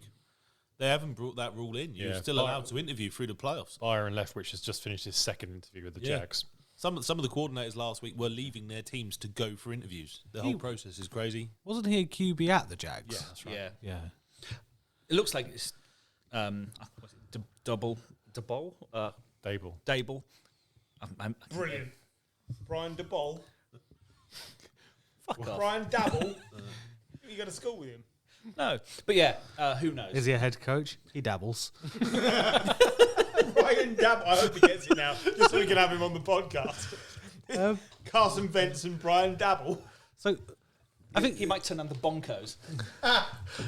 They haven't brought that rule in. You're Yeah, still but- allowed to interview through the playoffs. Byron Leftwich has just finished his second interview with the Yeah. Jags. Some of the coordinators last week were leaving their teams to go for interviews. The whole process is crazy. Wasn't he a QB at the Jags? Yeah, that's right. Yeah, Yeah. it looks like it's Dable. Dable. Brilliant. Brian DeBoll. Fuck off. Brian Dabble. You go to school with him. No, but yeah, who knows? Is he a head coach? He dabbles. Brian Dabble. I hope he gets it now, just so we can have him on the podcast. Carson Vance and Brian Dabble. So I think he might turn on the bonkos.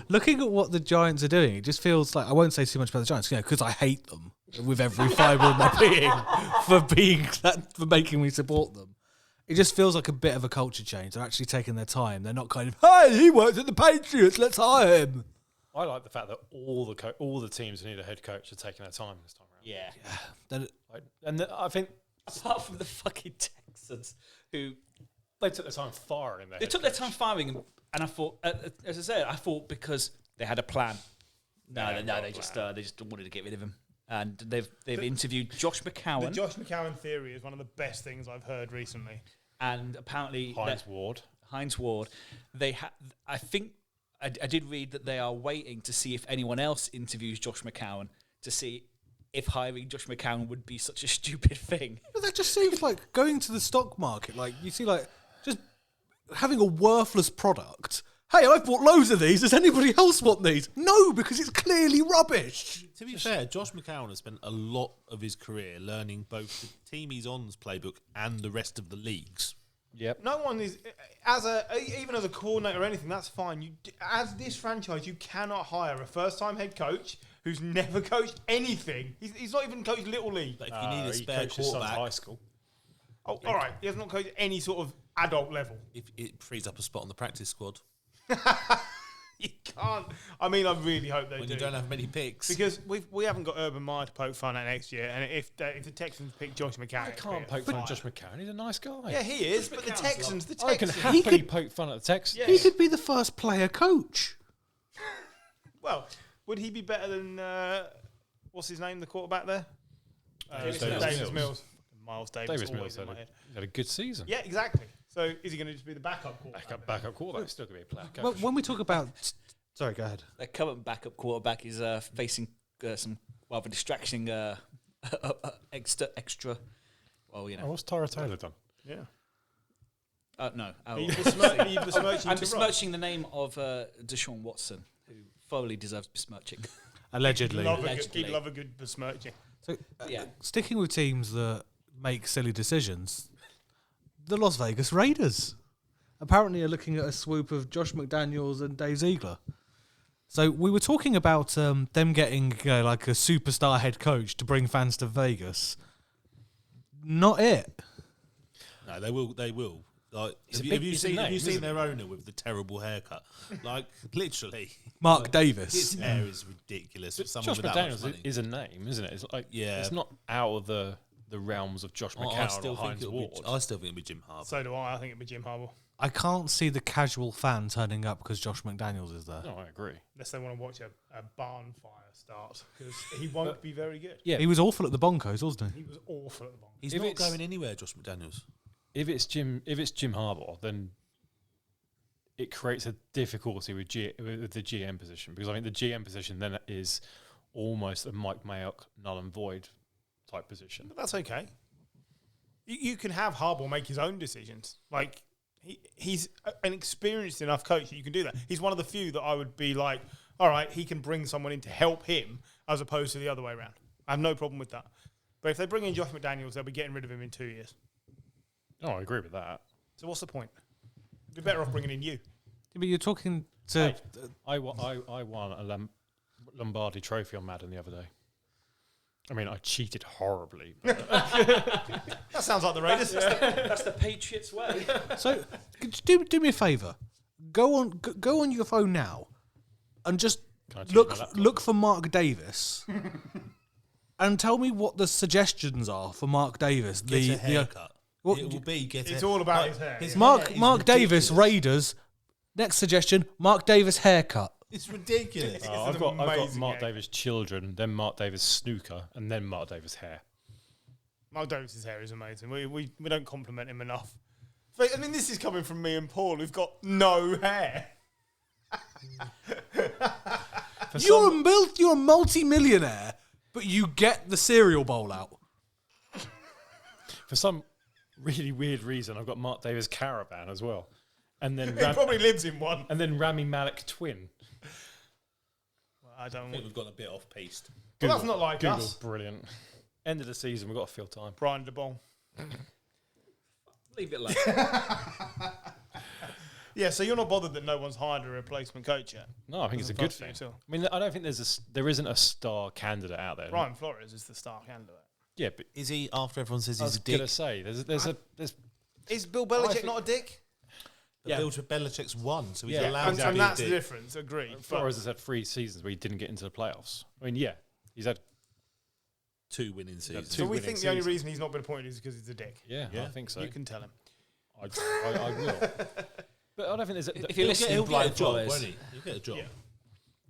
looking at what the Giants are doing, it just feels like, I won't say too much about the Giants, because I hate them with every fibre of my being for making me support them. It just feels like a bit of a culture change. They're actually taking their time. They're not kind of, hey, he works at the Patriots, let's hire him. I like the fact that all the teams who need a head coach are taking their time this time around. Yeah. I think Apart from the fucking Texans, who they took their time firing their they head took coach. their time firing him, and I thought, as I said, because they had a plan. No, they just wanted to get rid of him, and they've interviewed Josh McCown. The Josh McCown theory is one of the best things I've heard recently. And apparently Hines Ward. Hines Ward, I think I did read that they are waiting to see if anyone else interviews Josh McCown to see if hiring Josh McCown would be such a stupid thing. But that just seems like going to the stock market. Like, you see, like, just having a worthless product. Hey, I've bought loads of these. Does anybody else want these? No, because it's clearly rubbish. To be fair, Josh McCown has spent a lot of his career learning both the team he's on's playbook and the rest of the leagues. Yep. No one is even as a coordinator or anything. That's fine. As this franchise, you cannot hire a first-time head coach who's never coached anything. He's not even coached Little League. But if you need a spare coached his son's quarterback, high school. Oh, all right. He has not coached any sort of adult level. if it frees up a spot on the practice squad You can't. I mean, I really hope they when do. you don't have many picks. Because we haven't got Urban Meyer to poke fun at next year, and if the Texans pick Josh McCown, I can't poke fun at Josh McCown. He's a nice guy. Yeah, he is. But the Texans, I can Texans. happily poke fun at the Texans. Yeah. He could be the first player coach. Well, would he be better than what's his name, the quarterback there? Davis Mills. Mills. Miles Davis. Davis always Mills in my head. had a good season. Yeah, exactly. So is he going to just be the backup quarterback? Backup quarterback. Still going to be a player coach. Well, when we talk about... Sorry, go ahead. Their current backup quarterback is facing some rather distraction extra. Well, you know. What's Tyra Taylor done? Yeah. No. Are you besmirching I'm to besmirching the name of Deshaun Watson, who thoroughly deserves besmirching. Allegedly. He'd love a good besmirching. So, Yeah. sticking with teams that make silly decisions, the Las Vegas Raiders apparently are looking at a swoop of Josh McDaniels and Dave Ziegler. So we were talking about them getting like a superstar head coach to bring fans to Vegas. Not it. No, they will. They will. Like, He's a have big- you he's a seen? name, Have you seen isn't their owner with the terrible haircut? Like, literally, Mark his Davis. hair is ridiculous for someone Josh with that much McDaniels money. is a name, isn't it? It's like Yeah. it's not out of the realms of Josh I McCown still or think Heinz it'll Ward. be. I still think it'll be Jim Harbaugh. So do I. I think it'd be Jim Harbaugh. I can't see the casual fan turning up because Josh McDaniels is there. No, I agree. Unless they want to watch a barn fire start, because he won't be very good. Yeah, He was awful at the Broncos, wasn't he? He was awful at the ball. He's If not it's- going anywhere, Josh McDaniels. if it's Jim Harbaugh, then it creates a difficulty with the GM position, because I think the GM position then is almost a Mike Mayock null and void type position. But that's okay. You can have Harbaugh make his own decisions. Like, he's an experienced enough coach that you can do that. He's one of the few that I would be like, all right, he can bring someone in to help him, as opposed to the other way around. I have no problem with that. But if they bring in Josh McDaniels, they'll be getting rid of him in 2 years. Oh, I agree with that. So what's the point? You'd be better off bringing in you. But you're talking to... Hey. I won a Lombardi trophy on Madden the other day. I mean, I cheated horribly. But That sounds like the Raiders. That's the Patriots way. So, do me a favour. Go on your phone now, and just Can I choose my laptop? look for Mark Davis, and tell me what the suggestions are for Mark Davis. Get a haircut. what- It will be get. It's a, all about like, his hair, yeah. hair Mark is Davis ridiculous. Raiders. Next suggestion: Mark Davis haircut. It's ridiculous. Oh, an I've got amazing Mark game. Davis children, then Mark Davis snooker, and then Mark Davis hair. Mark Davis' hair is amazing. We don't compliment him enough. But, I mean, this is coming from me and Paul, who've got no hair. You're a multi-millionaire, but you get the cereal bowl out. For some really weird reason, I've got Mark Davis caravan as well, and then He probably lives in one. and then Rami Malek twin. Well, I I don't. think we've gone a bit off piste. Well, that's not like Google's us. brilliant. End of the season, we've got to fill time. Brian DeBon. Leave it alone. Yeah, so you're not bothered that no one's hired a replacement coach yet? No, I think it's a Doesn't good fuss you thing. at all. I mean, I don't think there isn't a star candidate out there. Brian Flores is the star candidate. Yeah, but Is he after everyone says I he's was a dick? gonna say there's Is Bill I Belichick think- not a dick? But Bill Belichick's won, so he's Yeah, allowed to And be that's a the dick. difference, agreed. Flores has had 3 seasons where he didn't get into the playoffs. I mean, yeah, he's had 2 winning seasons. So we winning think the only seasons. reason he's not been appointed is because he's a dick. yeah, Yeah. I think so. You can tell him. I will. But I don't think there's a, If you're listening, Brian a job, Flores, won't he? He'll get a job. Yeah.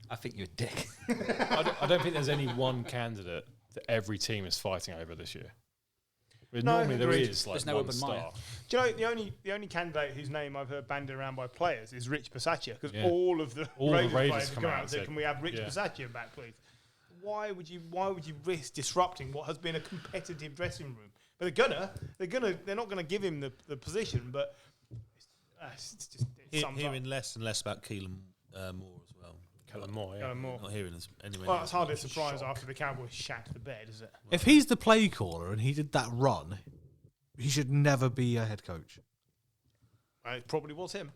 I think you're a dick. I don't think there's any one candidate that every team is fighting over this year. Normally there agreed. is like There's no one open star. mire. Do you know the only candidate whose name I've heard banded around by players is Rich Bisaccia, because Yeah. all the Raiders players have come come out out and and said, said, "Can we have Rich yeah. Bisaccia back, please?" Why would you risk disrupting what has been a competitive dressing room? But they're not gonna give him the position, but it's just Hearing less and less about Keelan Moore as well. Kellen Moore, yeah. Not hearing as anyway. Well, it's hardly a surprise after the Cowboys shat the bed, is it? If he's the play caller and he did that run, he should never be a head coach. It probably was him.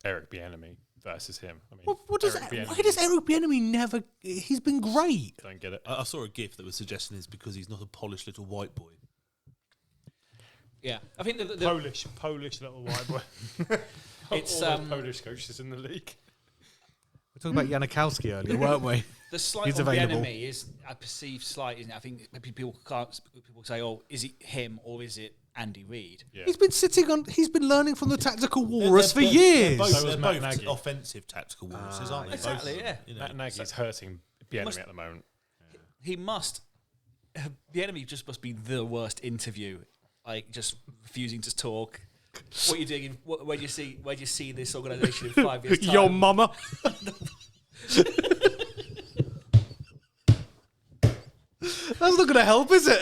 Eric Bieniemy versus him. I mean, What does Eric Bieniemy, why does Eric Bieniemy never? He's been great. don't get it. I saw a GIF that was suggesting it's because he's not a polished little white boy. Yeah, I think the Polish little white boy. it's all the Polish coaches in the league. We were talking about Janikowski earlier, weren't we? the slight He's on the available. enemy is a perceived slight, isn't it? I think people say, "Oh, is it him or is it Andy Reid?" Yeah. He's been learning from the tactical walrus for years. They're Matt both Nagy. offensive tactical walruses, aren't they? Exactly, Both, yeah. You know. Matt Nagy's hurting Bieniemy at the moment. He must. The enemy just must be the worst interview, like just refusing to talk. What are you doing? Where do you see this organisation in 5 years' time? Your mama. That's not going to help, is it?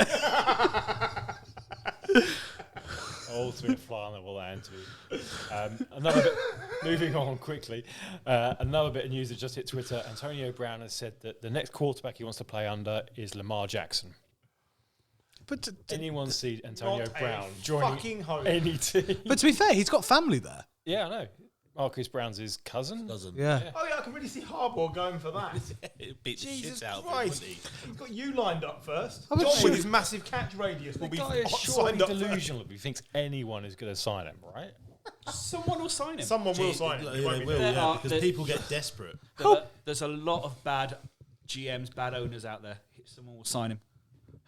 Ultimate fly on the wall, that interview. Another bit, moving on quickly, another bit of news that just hit Twitter. Antonio Brown has said that the next quarterback he wants to play under is Lamar Jackson. But Anyone see Antonio Not a Brown fucking joining hope. any team? to be fair, he's got family there. Yeah, I know. Marcus Brown's his cousin. Yeah. Oh yeah, I can really see Harbaugh going for that. It beat the Jesus shit out of him, Christ! wouldn't he? He's got you lined up first. I mean, John sure. with his massive catch radius will The be guy is surely signed up delusional if he thinks anyone is going to sign him, right? Someone will sign him. first. Someone will sign him. It Yeah, won't they be will, them. yeah, because people get desperate. There's a lot of bad GMs, bad owners out there. Someone will sign him.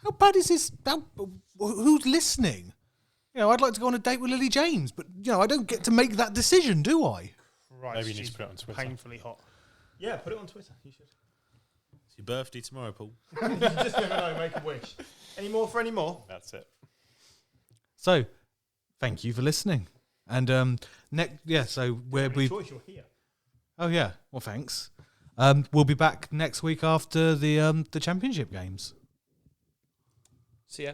How bad is this? Who's listening? You know, I'd like to go on a date with Lily James, but I don't get to make that decision, do I? Christ, Maybe you need she's to put it on Twitter. Painfully hot. Yeah, put it on Twitter. You should. It's your birthday tomorrow, Paul. You just never know. Make a wish. Any more for any more? That's it. So, thank you for listening. And so where Any we choice, you're here. Oh yeah, well thanks. We'll be back next week after the championship games. See ya.